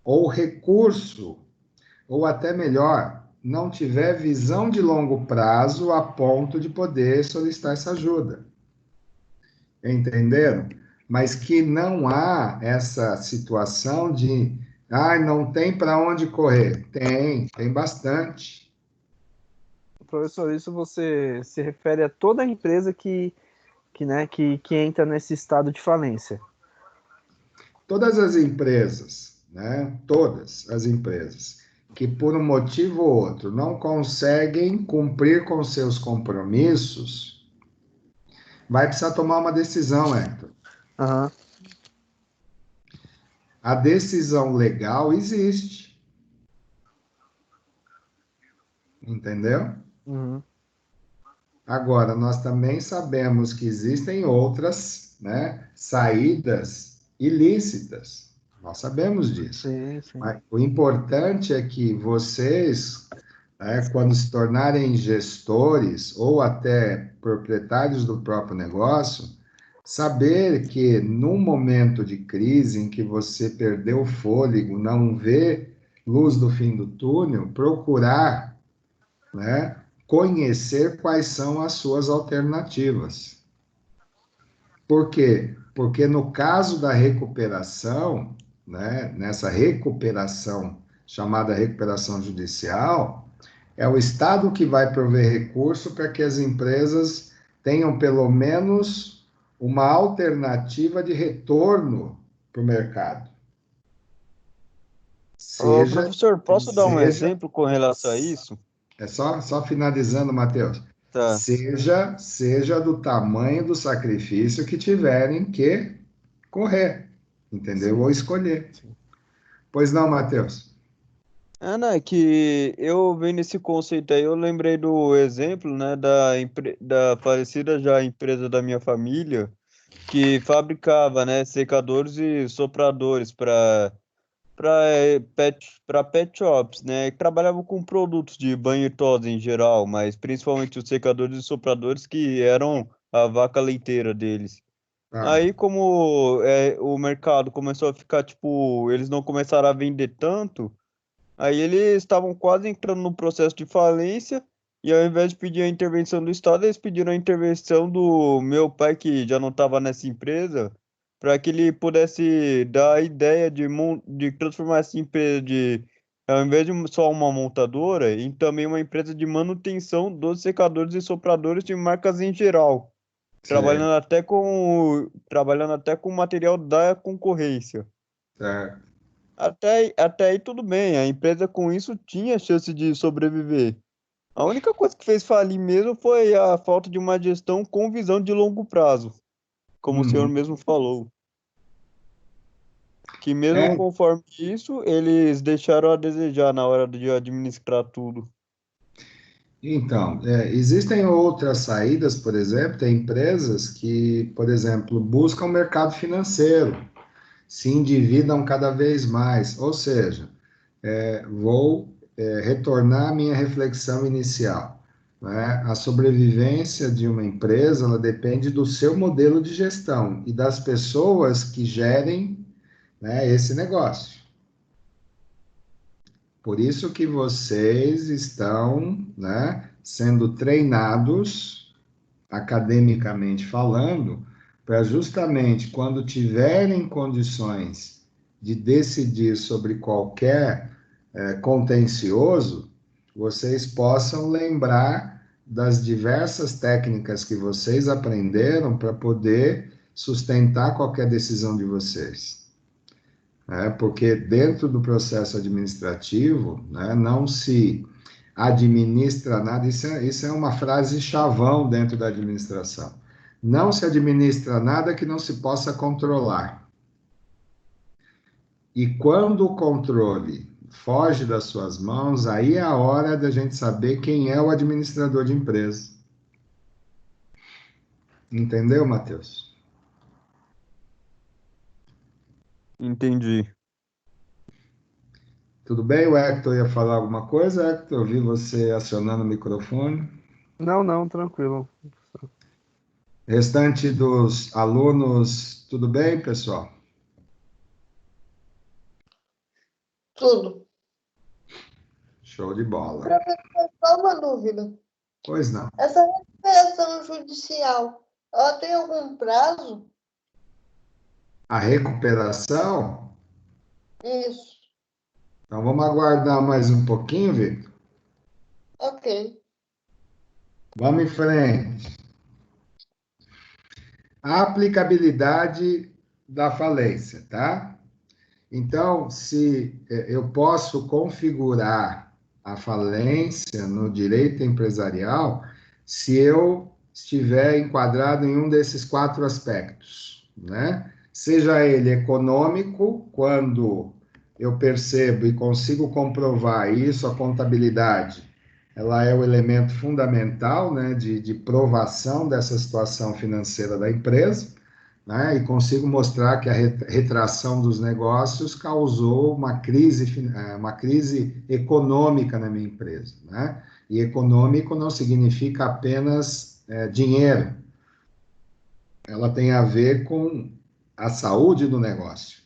ou recurso, ou até melhor, não tiver visão de longo prazo a ponto de poder solicitar essa ajuda. Entenderam? Mas que não há essa situação de, não tem para onde correr. Tem bastante. Professor, isso você se refere a toda empresa que entra nesse estado de falência. Todas as empresas, né? Todas as empresas que por um motivo ou outro não conseguem cumprir com seus compromissos, vai precisar tomar uma decisão, Hector. Aham. A decisão legal existe. Entendeu? Uhum. Agora, nós também sabemos que existem outras, né, saídas ilícitas. Nós sabemos disso. Sim. Mas o importante é que vocês, né, quando se tornarem gestores ou até proprietários do próprio negócio, saber que num momento de crise em que você perdeu o fôlego, não vê luz do fim do túnel, procurar, né, conhecer quais são as suas alternativas. Por quê? Porque no caso da recuperação, né, nessa recuperação chamada recuperação judicial, é o Estado que vai prover recurso para que as empresas tenham pelo menos uma alternativa de retorno para o mercado. Ô, professor, posso dar um exemplo com relação a isso? É só finalizando, Matheus. Tá. Seja do tamanho do sacrifício que tiverem que correr, entendeu? Ou escolher. Pois não, Matheus? Não, é que eu vendo esse conceito aí, eu lembrei do exemplo, né, da falecida já empresa da minha família, que fabricava, né, secadores e sopradores para pet shops, né, que trabalhavam com produtos de banho e tosa em geral, mas principalmente os secadores e sopradores que eram a vaca leiteira deles. Aí, como o mercado começou a ficar, tipo, eles não começaram a vender tanto, aí eles estavam quase entrando no processo de falência, e ao invés de pedir a intervenção do Estado, eles pediram a intervenção do meu pai, que já não estava nessa empresa, para que ele pudesse dar a ideia de transformar essa empresa ao invés de só uma montadora, em também uma empresa de manutenção dos secadores e sopradores de marcas em geral, trabalhando até com material da concorrência. Certo. Até aí tudo bem, a empresa com isso tinha chance de sobreviver. A única coisa que fez falir mesmo foi a falta de uma gestão com visão de longo prazo, como o senhor mesmo falou. Que mesmo conforme isso, eles deixaram a desejar na hora de administrar tudo. Então, existem outras saídas, por exemplo, tem empresas que, por exemplo, buscam mercado financeiro, se endividam cada vez mais, ou seja, vou retornar à minha reflexão inicial, né? A sobrevivência de uma empresa, ela depende do seu modelo de gestão e das pessoas que gerem, né, esse negócio. Por isso que vocês estão, né, sendo treinados, academicamente falando, para justamente quando tiverem condições de decidir sobre qualquer contencioso, vocês possam lembrar das diversas técnicas que vocês aprenderam para poder sustentar qualquer decisão de vocês. Porque dentro do processo administrativo, né, não se administra nada, isso é uma frase chavão dentro da administração. Não se administra nada que não se possa controlar. E quando o controle foge das suas mãos, aí é a hora da gente saber quem é o administrador de empresa. Entendeu, Matheus? Entendi. Tudo bem? O Hector ia falar alguma coisa, Hector? Eu vi você acionando o microfone. Não, tranquilo. Restante dos alunos, tudo bem, pessoal? Tudo. Show de bola. Professor, só uma dúvida. Pois não. Essa recuperação judicial, ela tem algum prazo? A recuperação? Isso. Então, vamos aguardar mais um pouquinho, Vitor? Ok. Vamos em frente. A aplicabilidade da falência, tá? Então, se eu posso configurar a falência no direito empresarial, se eu estiver enquadrado em um desses 4 aspectos, né? Seja ele econômico, quando eu percebo e consigo comprovar isso, a contabilidade, ela é o elemento fundamental, né, de provação dessa situação financeira da empresa, né, e consigo mostrar que a retração dos negócios causou uma crise econômica na minha empresa, né? E econômico não significa apenas dinheiro, ela tem a ver com a saúde do negócio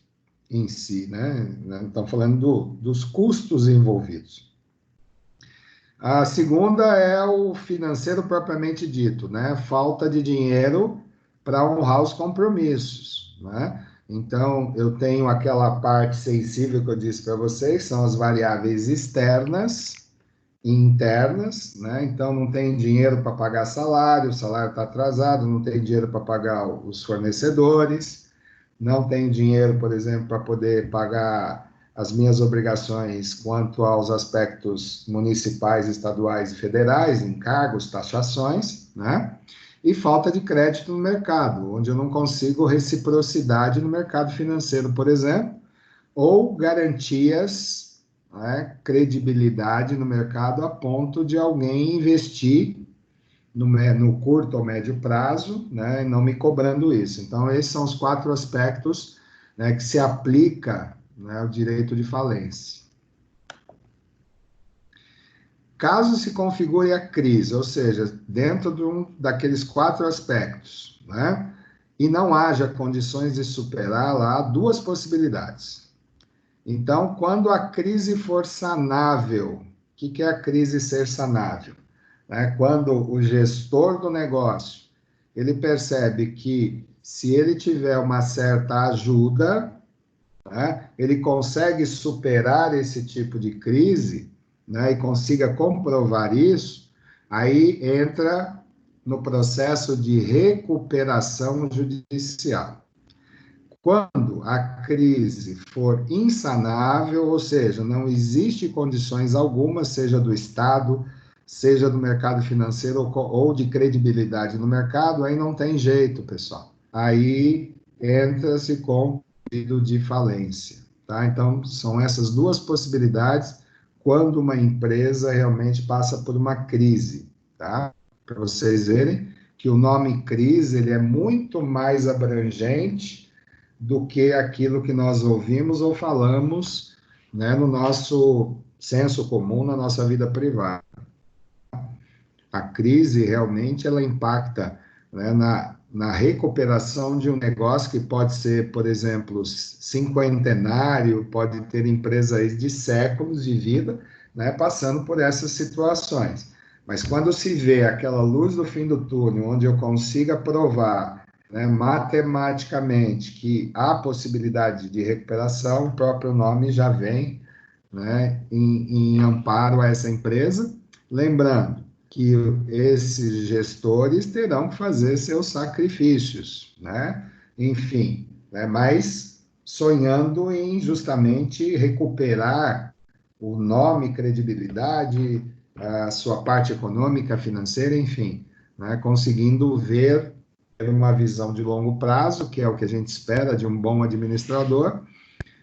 em si, né? Estamos falando dos custos envolvidos. A segunda é o financeiro propriamente dito, né? Falta de dinheiro para honrar os compromissos, né? Então, eu tenho aquela parte sensível que eu disse para vocês, são as variáveis externas e internas, né? Então, não tem dinheiro para pagar salário, o salário está atrasado, não tem dinheiro para pagar os fornecedores, não tem dinheiro, por exemplo, para poder pagar as minhas obrigações quanto aos aspectos municipais, estaduais e federais, encargos, taxações, né? E falta de crédito no mercado, onde eu não consigo reciprocidade no mercado financeiro, por exemplo, ou garantias, né, credibilidade no mercado a ponto de alguém investir no curto ou médio prazo, né, e não me cobrando isso. Então, esses são os 4 aspectos, né, que se aplica, né, o direito de falência. Caso se configure a crise, ou seja, dentro daqueles 4 aspectos, né, e não haja condições de superá-la, há 2 possibilidades. Então, quando a crise for sanável, o que é a crise ser sanável? Quando o gestor do negócio, ele percebe que se ele tiver uma certa ajuda, né, ele consegue superar esse tipo de crise, né, e consiga comprovar isso, aí entra no processo de recuperação judicial. Quando a crise for insanável, ou seja, não existe condições alguma, seja do Estado, seja do mercado financeiro ou de credibilidade no mercado, aí não tem jeito, pessoal. Aí entra-se com pedido de falência, tá? Então, são essas 2 possibilidades quando uma empresa realmente passa por uma crise, tá? Para vocês verem que o nome crise, ele é muito mais abrangente do que aquilo que nós ouvimos ou falamos, né, no nosso senso comum, na nossa vida privada. A crise realmente ela impacta, né, na recuperação de um negócio que pode ser, por exemplo, cinquentenário, pode ter empresas de séculos de vida, né, passando por essas situações. Mas quando se vê aquela luz no fim do túnel, onde eu consiga provar, né, matematicamente que há possibilidade de recuperação, o próprio nome já vem, né, em amparo a essa empresa, lembrando que esses gestores terão que fazer seus sacrifícios, né? Enfim, né? Mas sonhando em justamente recuperar o nome, credibilidade, a sua parte econômica, financeira, enfim, né? Conseguindo ver uma visão de longo prazo, que é o que a gente espera de um bom administrador,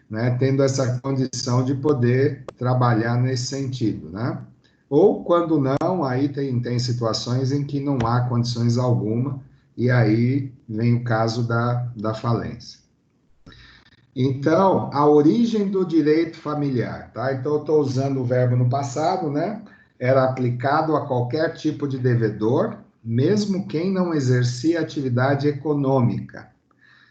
né? Tendo essa condição de poder trabalhar nesse sentido, né? Ou, quando não, aí tem situações em que não há condições alguma, e aí vem o caso da falência. Então, a origem do direito familiar, tá? Então, eu estou usando o verbo no passado, né? Era aplicado a qualquer tipo de devedor, mesmo quem não exercia atividade econômica.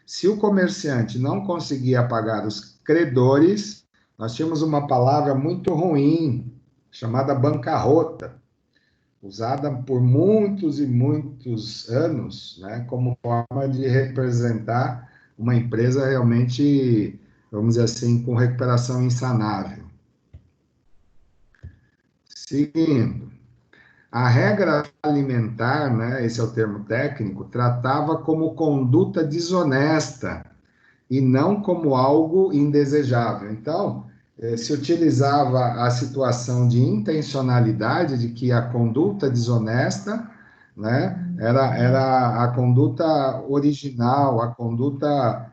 Se o comerciante não conseguia pagar os credores, nós tínhamos uma palavra muito ruim, chamada bancarrota, usada por muitos e muitos anos, né, como forma de representar uma empresa realmente, vamos dizer assim, com recuperação insanável. Seguindo, a regra alimentar, né, esse é o termo técnico, tratava como conduta desonesta e não como algo indesejável. Então, se utilizava a situação de intencionalidade, de que a conduta desonesta, né, era a conduta original, a conduta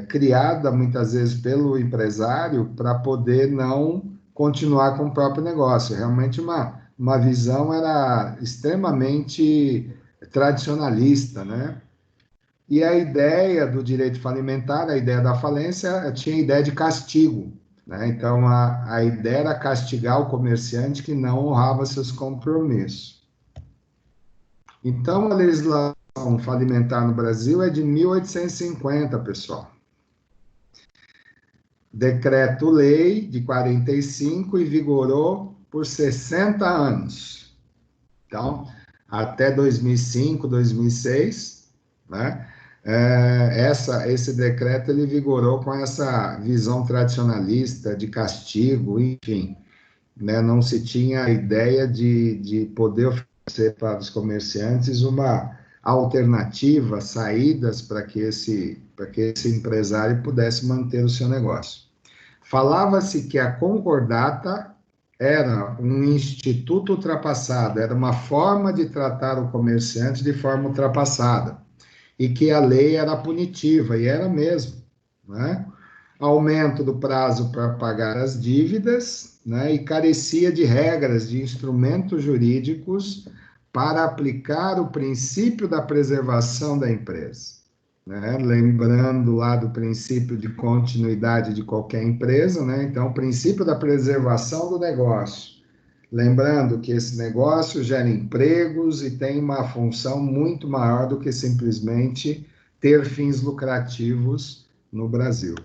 criada muitas vezes pelo empresário para poder não continuar com o próprio negócio. Realmente uma visão era extremamente tradicionalista, né? E a ideia do direito falimentar, a ideia da falência, tinha a ideia de castigo, né? Então, a ideia era castigar o comerciante que não honrava seus compromissos. Então, a legislação falimentar no Brasil é de 1850, pessoal. Decreto-lei de 45 e vigorou por 60 anos. Então, até 2005, 2006, né? Esse decreto ele vigorou com essa visão tradicionalista de castigo, enfim, né? Não se tinha a ideia de poder oferecer para os comerciantes uma alternativa, saídas para que esse empresário pudesse manter o seu negócio. Falava-se que a concordata era um instituto ultrapassado, era uma forma de tratar o comerciante de forma ultrapassada, e que a lei era punitiva, e era mesmo, né? Aumento do prazo para pagar as dívidas, né? E carecia de regras, de instrumentos jurídicos para aplicar o princípio da preservação da empresa, né? Lembrando lá do princípio de continuidade de qualquer empresa, né? Então, o princípio da preservação do negócio. Lembrando que esse negócio gera empregos e tem uma função muito maior do que simplesmente ter fins lucrativos no Brasil.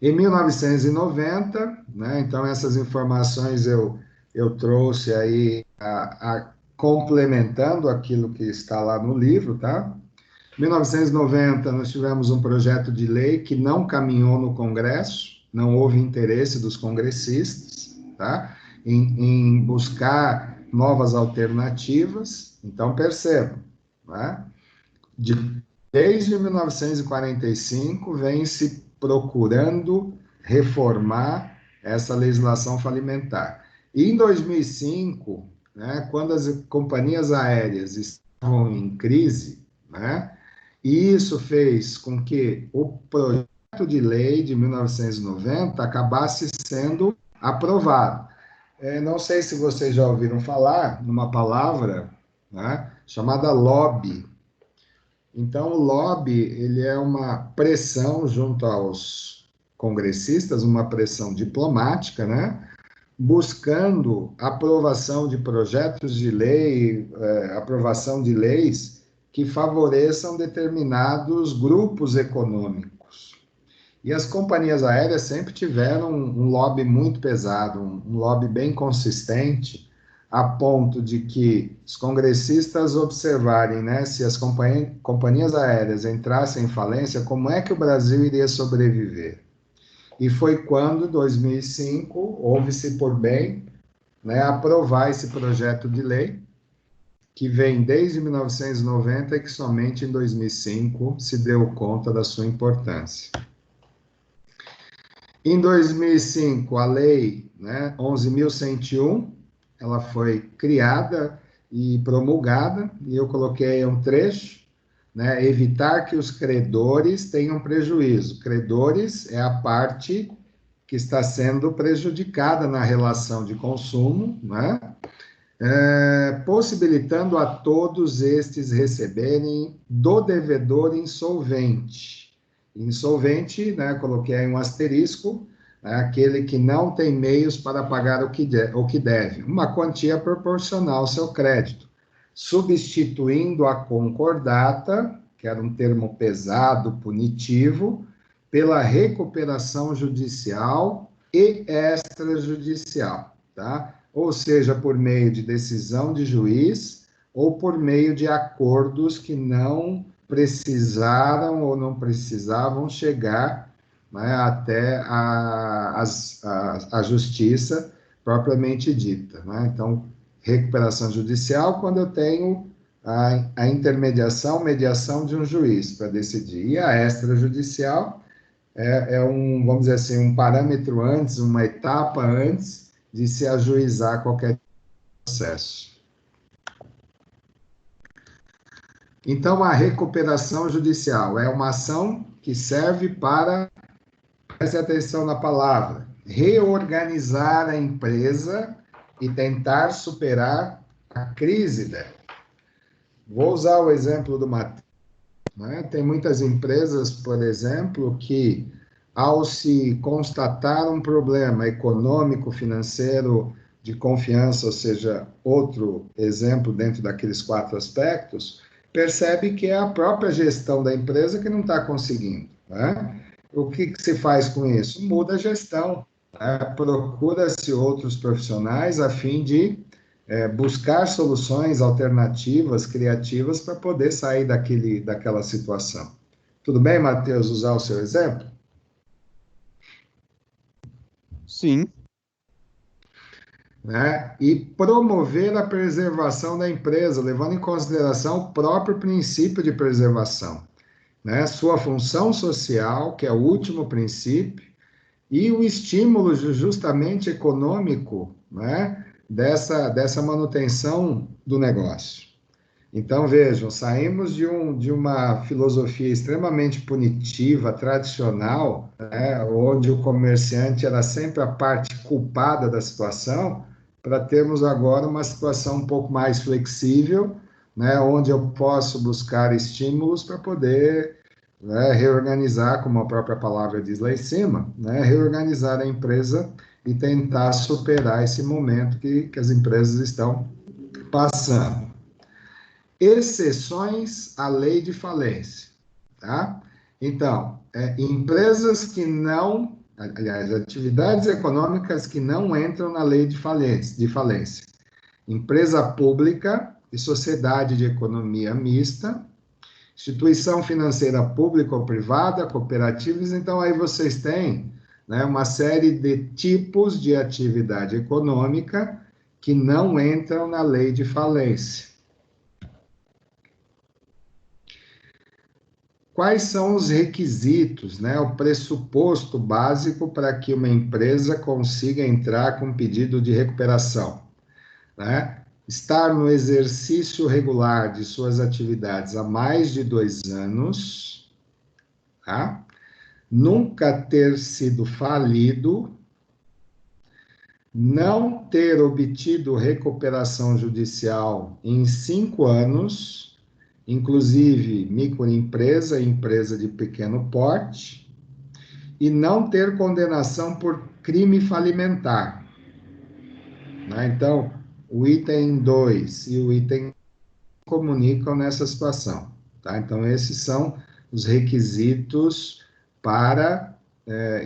Em 1990, né, então essas informações eu trouxe aí complementando aquilo que está lá no livro, tá? Em 1990, nós tivemos um projeto de lei que não caminhou no Congresso, não houve interesse dos congressistas, tá? Em buscar novas alternativas. Então, percebam, né? Desde 1945, vem se procurando reformar essa legislação falimentar. E em 2005, né, quando as companhias aéreas estavam em crise, né, e isso fez com que o projeto de lei de 1990 acabasse sendo aprovado. Não sei se vocês já ouviram falar numa palavra, né, chamada lobby. Então, o lobby, ele é uma pressão junto aos congressistas, uma pressão diplomática, né, buscando aprovação de projetos de lei, aprovação de leis que favoreçam determinados grupos econômicos. E as companhias aéreas sempre tiveram um lobby muito pesado, um lobby bem consistente, a ponto de que os congressistas observarem, né, se as companhias aéreas entrassem em falência, como é que o Brasil iria sobreviver. E foi quando, em 2005, houve-se por bem, né, aprovar esse projeto de lei, que vem desde 1990 e que somente em 2005 se deu conta da sua importância. Em 2005, a lei, né, 11.101, ela foi criada e promulgada, e eu coloquei um trecho, né, evitar que os credores tenham prejuízo. Credores é a parte que está sendo prejudicada na relação de consumo, né, possibilitando a todos estes receberem do devedor insolvente. Insolvente, né, coloquei aí um asterisco, né, aquele que não tem meios para pagar o que deve, uma quantia proporcional ao seu crédito. substituindo a concordata, que era um termo pesado, punitivo, pela recuperação judicial e extrajudicial, tá? Ou seja, por meio de decisão de juiz ou por meio de acordos que não precisaram ou não precisavam chegar, né, até a justiça propriamente dita, né? Então, recuperação judicial quando eu tenho a intermediação, mediação de um juiz para decidir. E a extrajudicial é um, vamos dizer assim, um parâmetro antes, uma etapa antes de se ajuizar qualquer processo. Então, a recuperação judicial é uma ação que serve para, preste atenção na palavra, reorganizar a empresa e tentar superar a crise dela. Vou usar o exemplo do Matheus, né? Tem muitas empresas, por exemplo, que ao se constatar um problema econômico, financeiro, de confiança, ou seja, outro exemplo dentro daqueles 4 aspectos, percebe que é a própria gestão da empresa que não está conseguindo, né? O que se faz com isso? Muda a gestão, né? Procura-se outros profissionais a fim de buscar soluções alternativas, criativas, para poder sair daquela situação. Tudo bem, Matheus, usar o seu exemplo? Sim. Né? E promover a preservação da empresa, levando em consideração o próprio princípio de preservação, né? Sua função social, que é o último princípio, e o estímulo justamente econômico, né, dessa manutenção do negócio. Então, vejam, saímos de uma filosofia extremamente punitiva, tradicional, né, onde o comerciante era sempre a parte culpada da situação, para termos agora uma situação um pouco mais flexível, né, onde eu posso buscar estímulos para poder, né, reorganizar, como a própria palavra diz lá em cima, né, reorganizar a empresa e tentar superar esse momento que as empresas estão passando. Exceções à lei de falência, tá? Então, empresas que não, aliás, atividades econômicas que não entram na lei de falência. Empresa pública e sociedade de economia mista, instituição financeira pública ou privada, cooperativas. Então, aí vocês têm, né, uma série de tipos de atividade econômica que não entram na lei de falência. Quais são os requisitos, né, o pressuposto básico para que uma empresa consiga entrar com pedido de recuperação, né? Estar no exercício regular de suas atividades há mais de 2 anos, tá? Nunca ter sido falido, não ter obtido recuperação judicial em 5 anos, inclusive microempresa e empresa de pequeno porte, e não ter condenação por crime falimentar, né? Então, o item 2 e o item comunicam nessa situação, tá? Então, esses são os requisitos para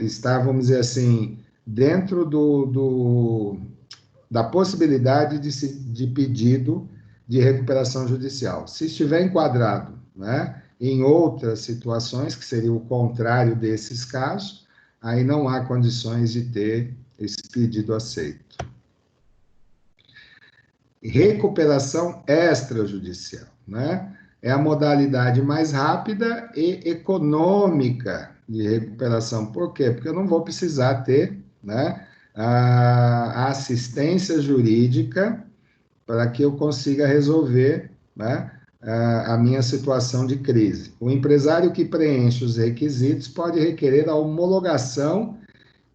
estar, vamos dizer assim, dentro da possibilidade de pedido de recuperação judicial. Se estiver enquadrado, né, em outras situações, que seria o contrário desses casos, aí não há condições de ter esse pedido aceito. Recuperação extrajudicial, né? É a modalidade mais rápida e econômica de recuperação. Por quê? Porque eu não vou precisar ter, né, a assistência jurídica para que eu consiga resolver, né, a minha situação de crise. O empresário que preenche os requisitos pode requerer a homologação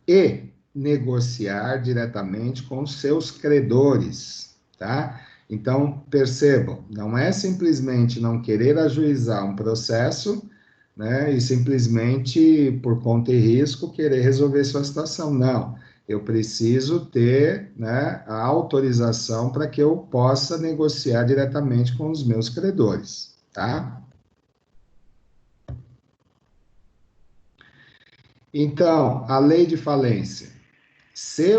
e negociar diretamente com os seus credores, tá? Então, percebam, não é simplesmente não querer ajuizar um processo, né, e simplesmente, por conta e risco, querer resolver sua situação. Não. eu preciso ter, né, a autorização para que eu possa negociar diretamente com os meus credores, tá? Então, a lei de falência. Se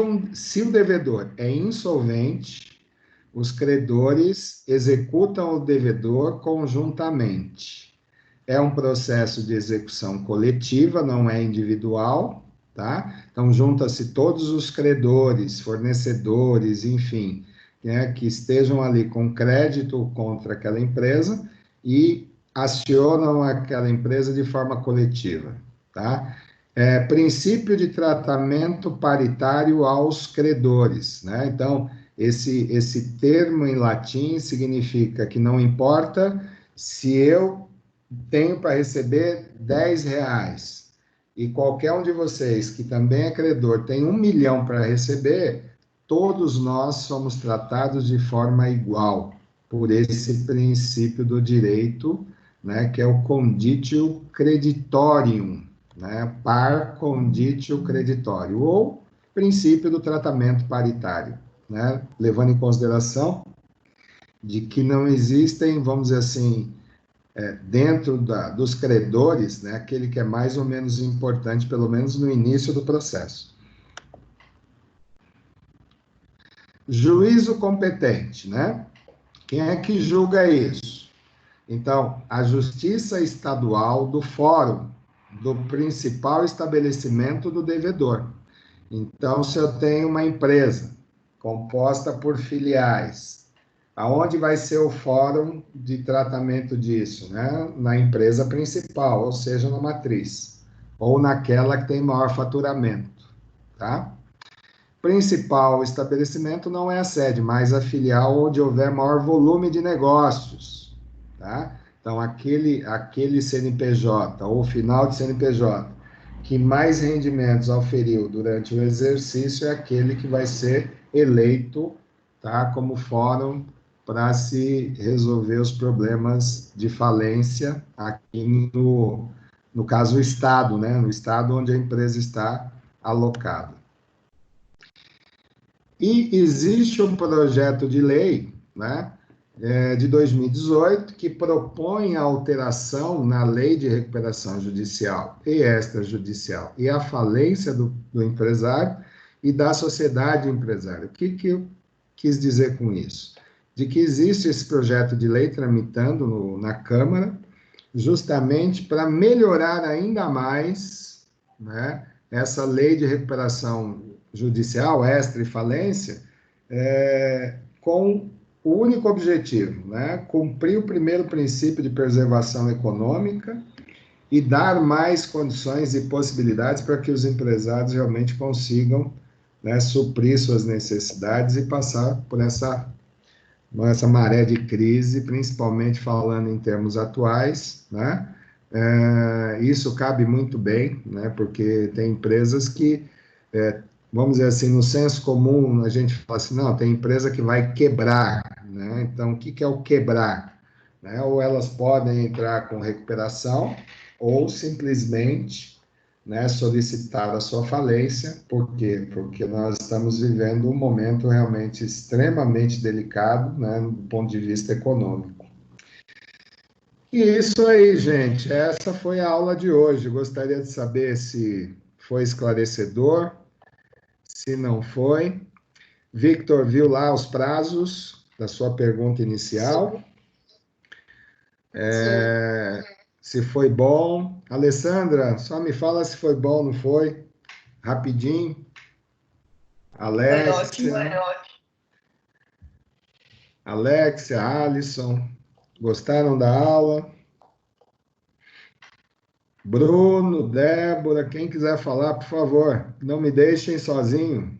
o devedor é insolvente, os credores executam o devedor conjuntamente. É um processo de execução coletiva, não é individual, tá? Então, junta-se todos os credores, fornecedores, enfim, né, que estejam ali com crédito contra aquela empresa e acionam aquela empresa de forma coletiva, tá? Princípio de tratamento paritário aos credores, né? Então, esse termo em latim significa que não importa se eu tenho para receber R$ 10 e qualquer um de vocês que também é credor tem 1 milhão para receber, todos nós somos tratados de forma igual por esse princípio do direito, né, que é o conditio creditorium, né, par conditio creditório, ou princípio do tratamento paritário, né, levando em consideração de que não existem, vamos dizer assim, dentro dos credores, né, aquele que é mais ou menos importante, pelo menos no início do processo. Juízo competente, né? Quem é que julga isso? Então, a Justiça Estadual do Fórum, do principal estabelecimento do devedor. Então, se eu tenho uma empresa composta por filiais, aonde vai ser o fórum de tratamento disso, né? Na empresa principal, ou seja, na matriz, ou naquela que tem maior faturamento, tá? Principal estabelecimento não é a sede, mas a filial onde houver maior volume de negócios, tá? Então, aquele CNPJ, ou final de CNPJ, que mais rendimentos auferiu durante o exercício, é aquele que vai ser eleito, tá, como fórum para se resolver os problemas de falência aqui no caso, o Estado, né? No Estado onde a empresa está alocada. E existe um projeto de lei, né, de 2018, que propõe a alteração na Lei de Recuperação Judicial e Extrajudicial e a falência do empresário e da sociedade empresária. O que eu quis dizer com isso? De que existe esse projeto de lei tramitando na Câmara, justamente para melhorar ainda mais, né, essa lei de recuperação judicial, extra e falência, com o único objetivo, né, cumprir o primeiro princípio de preservação econômica e dar mais condições e possibilidades para que os empresários realmente consigam, né, suprir suas necessidades e passar por essa maré de crise, principalmente falando em termos atuais, né? Isso cabe muito bem, né? Porque tem empresas que, vamos dizer assim, no senso comum, a gente fala assim, não, tem empresa que vai quebrar, né? Então, o que é o quebrar? Né? Ou elas podem entrar com recuperação, ou simplesmente, né, solicitar a sua falência. Por quê? Porque nós estamos vivendo um momento realmente extremamente delicado, né, do ponto de vista econômico. E isso aí, gente, essa foi a aula de hoje. Gostaria de saber se foi esclarecedor, se não foi. Victor, viu lá os prazos da sua pergunta inicial? Se foi bom. Alessandra, só me fala se foi bom, não foi? Rapidinho. Alexia. Foi ótimo, é ótimo. Alexia, Alisson, gostaram da aula? Bruno, Débora, quem quiser falar, por favor, não me deixem sozinho.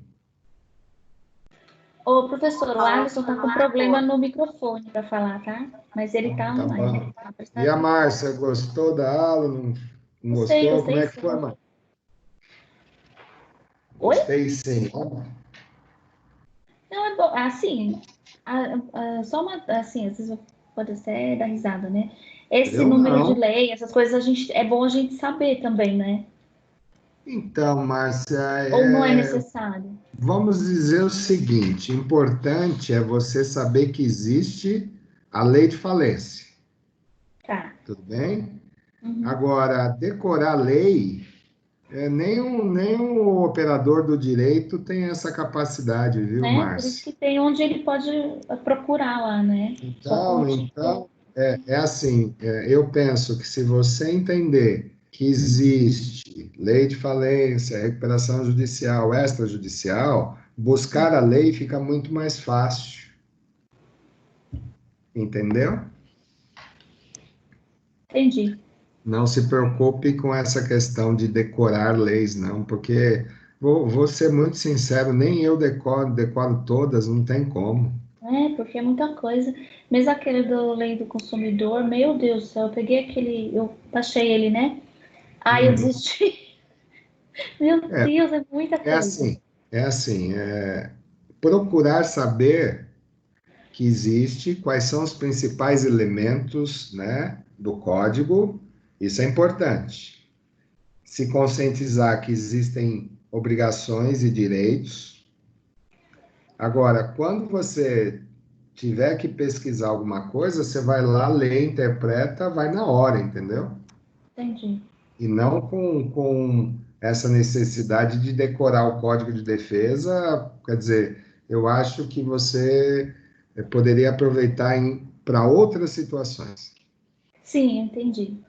Ô, professor, o Alisson está com problema no microfone para falar, tá? Mas ele está online. E a Márcia, gostou da aula? Não gostou? Como é que foi, Márcia? Gostei sim. Não, é bom. Assim, só uma. Assim, às vezes pode até dar risada, né? Esse número de lei, essas coisas, é bom a gente saber também, né? Então, Márcia, Ou não é necessário? vamos dizer o seguinte: importante é você saber que existe a lei de falência. Tá. Tudo bem? Uhum. Agora, decorar a lei, nem o operador do direito tem essa capacidade, viu, Né? Por isso Márcia? que tem onde ele pode procurar lá, né? Então, é assim, eu penso que se você entender que existe lei de falência, recuperação judicial, extrajudicial, buscar a lei fica muito mais fácil. Entendeu? Entendi. Não se preocupe com essa questão de decorar leis, não, porque vou ser muito sincero, nem eu decoro todas, não tem como. Porque é muita coisa. Mesmo aquele do Lei do Consumidor, meu Deus do céu, eu peguei aquele, eu baixei ele, né? Aí eu desisti. Meu Deus, é muita coisa. É assim, procurar saber que existe, quais são os principais elementos, né, do código, isso é importante. Se conscientizar que existem obrigações e direitos. Agora, quando você tiver que pesquisar alguma coisa, você vai lá, lê, interpreta, vai na hora, entendeu? Entendi. E não com essa necessidade de decorar o Código de Defesa. Quer dizer, eu acho que você poderia aproveitar para outras situações. Sim, entendi.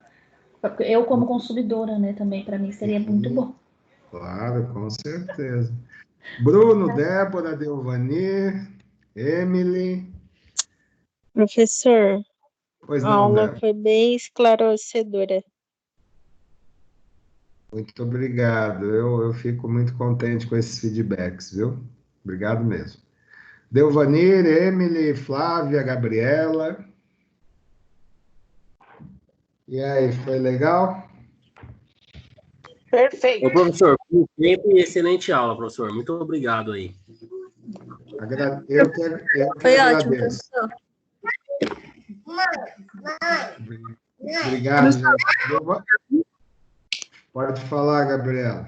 Eu, como consumidora, né, também, para mim seria muito bom. Claro, com certeza. Bruno, Débora, Deuvani, Emily. Professor, Pois a não, aula Débora. foi bem esclarecedora. Muito obrigado. Eu fico muito contente com esses feedbacks, viu? Obrigado mesmo. Delvanir, Emily, Flávia, Gabriela. E aí, foi legal? Perfeito. Ô, professor, como sempre, excelente aula, professor. Muito obrigado aí. Eu que Foi ótimo, agradeço. professor. Obrigado, gente. Pode falar, Gabriela.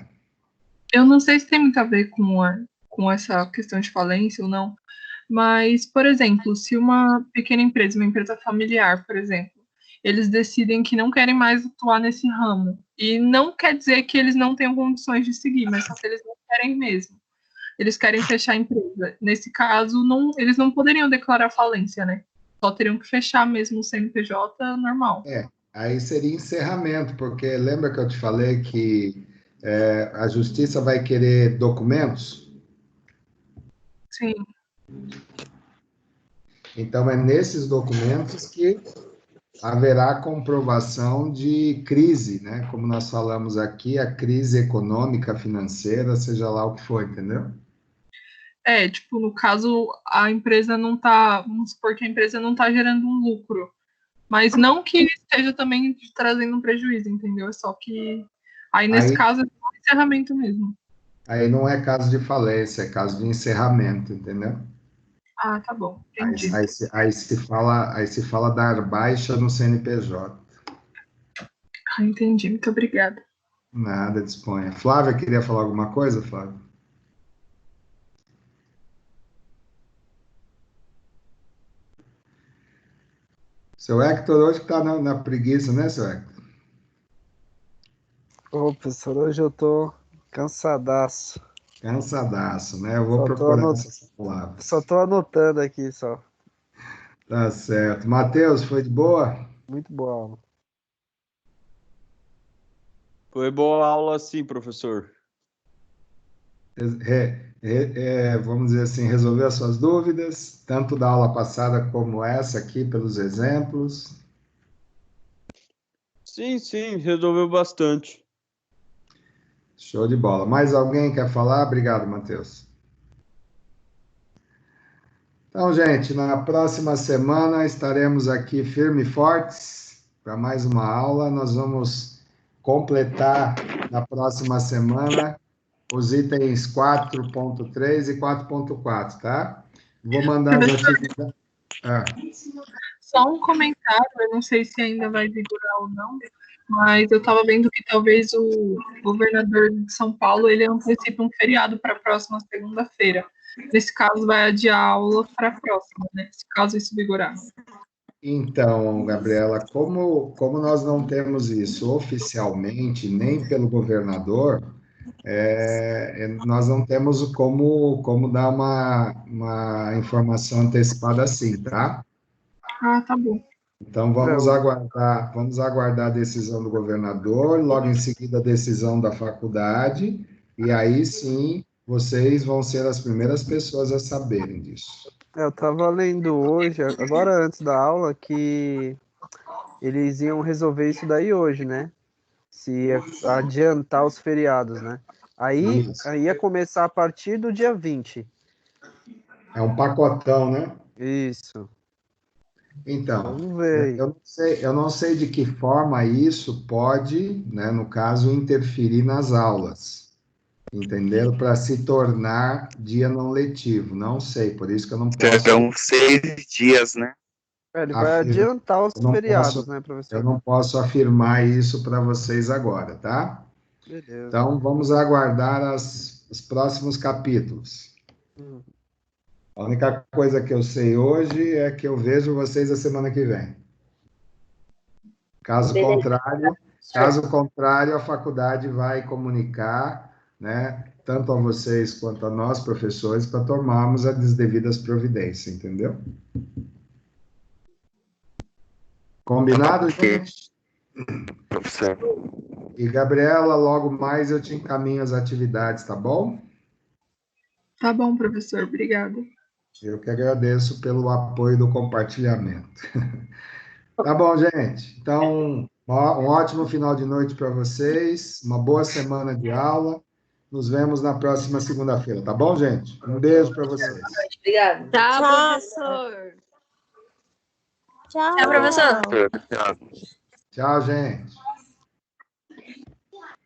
Eu não sei se tem muito a ver com essa questão de falência ou não, mas, por exemplo, se uma pequena empresa, uma empresa familiar, por exemplo, eles decidem que não querem mais atuar nesse ramo, e não quer dizer que eles não tenham condições de seguir, mas só que eles não querem mesmo. Eles querem fechar a empresa. Nesse caso, eles não poderiam declarar falência, né? Só teriam que fechar mesmo o CNPJ normal. Aí seria encerramento, porque lembra que eu te falei que a justiça vai querer documentos? Sim. Então, é nesses documentos que haverá comprovação de crise, né? Como nós falamos aqui, a crise econômica, financeira, seja lá o que for, entendeu? Tipo, no caso, a empresa não tá, vamos supor que a empresa não tá gerando um lucro, mas não que esteja também trazendo um prejuízo, entendeu? É só que, aí nesse caso, é só um encerramento mesmo. Aí não é caso de falência, é caso de encerramento, entendeu? Ah, tá bom, entendi. Aí se fala dar baixa no CNPJ. Ah, entendi, muito obrigada. Nada, disponha. Flávia, queria falar alguma coisa, Flávia? Seu Hector hoje está na preguiça, né, seu Hector? Ô, professor, hoje eu tô cansadaço. Cansadaço, né? Eu vou procurar essas palavras. Só tô anotando aqui, só. Tá certo. Matheus, foi de boa? Muito boa aula. Foi boa aula sim, professor. Vamos dizer assim, resolveu as suas dúvidas, tanto da aula passada como essa aqui, pelos exemplos? Sim, resolveu bastante. Show de bola. Mais alguém quer falar? Obrigado, Matheus. Então, gente, na próxima semana estaremos aqui firmes e fortes para mais uma aula. Nós vamos completar na próxima semana os itens 4.3 e 4.4, tá? Vou mandar as atividades. Só um comentário, eu não sei se ainda vai vigorar ou não, mas eu estava vendo que talvez o governador de São Paulo ele antecipe um feriado para a próxima segunda-feira. Nesse caso, vai adiar a aula para a próxima, né? Se caso isso vigorar. Então, Gabriela, como nós não temos isso oficialmente, nem pelo governador, nós não temos como dar uma informação antecipada assim, tá? Ah, tá bom. Então, vamos aguardar a decisão do governador, logo em seguida a decisão da faculdade, e aí sim vocês vão ser as primeiras pessoas a saberem disso. Eu tava lendo hoje, agora antes da aula, que eles iam resolver isso daí hoje, né? Se ia adiantar os feriados, né? Aí ia começar a partir do dia 20. É um pacotão, né? Isso. Então, Vamos ver. eu não sei de que forma isso pode, né, no caso, interferir nas aulas, entendeu? Para se tornar dia não letivo. Não sei, por isso que eu não posso. Serão 6 dias, né? Ele vai adiantar os feriados, né, professor? Eu não posso afirmar isso para vocês agora, tá? Beleza. Então, vamos aguardar os próximos capítulos. A única coisa que eu sei hoje é que eu vejo vocês a semana que vem. Caso contrário, a faculdade vai comunicar, né, tanto a vocês quanto a nós, professores, para tomarmos as devidas providências, entendeu? Combinado, gente? Professor. E, Gabriela, logo mais eu te encaminho as atividades, tá bom? Tá bom, professor. Obrigada. Eu que agradeço pelo apoio do compartilhamento. Tá bom, gente. Então, um ótimo final de noite para vocês, uma boa semana de aula. Nos vemos na próxima segunda-feira, tá bom, gente? Um beijo para vocês. Obrigada. Tchau, professor. Tchau, professor. Tchau. Tchau, gente.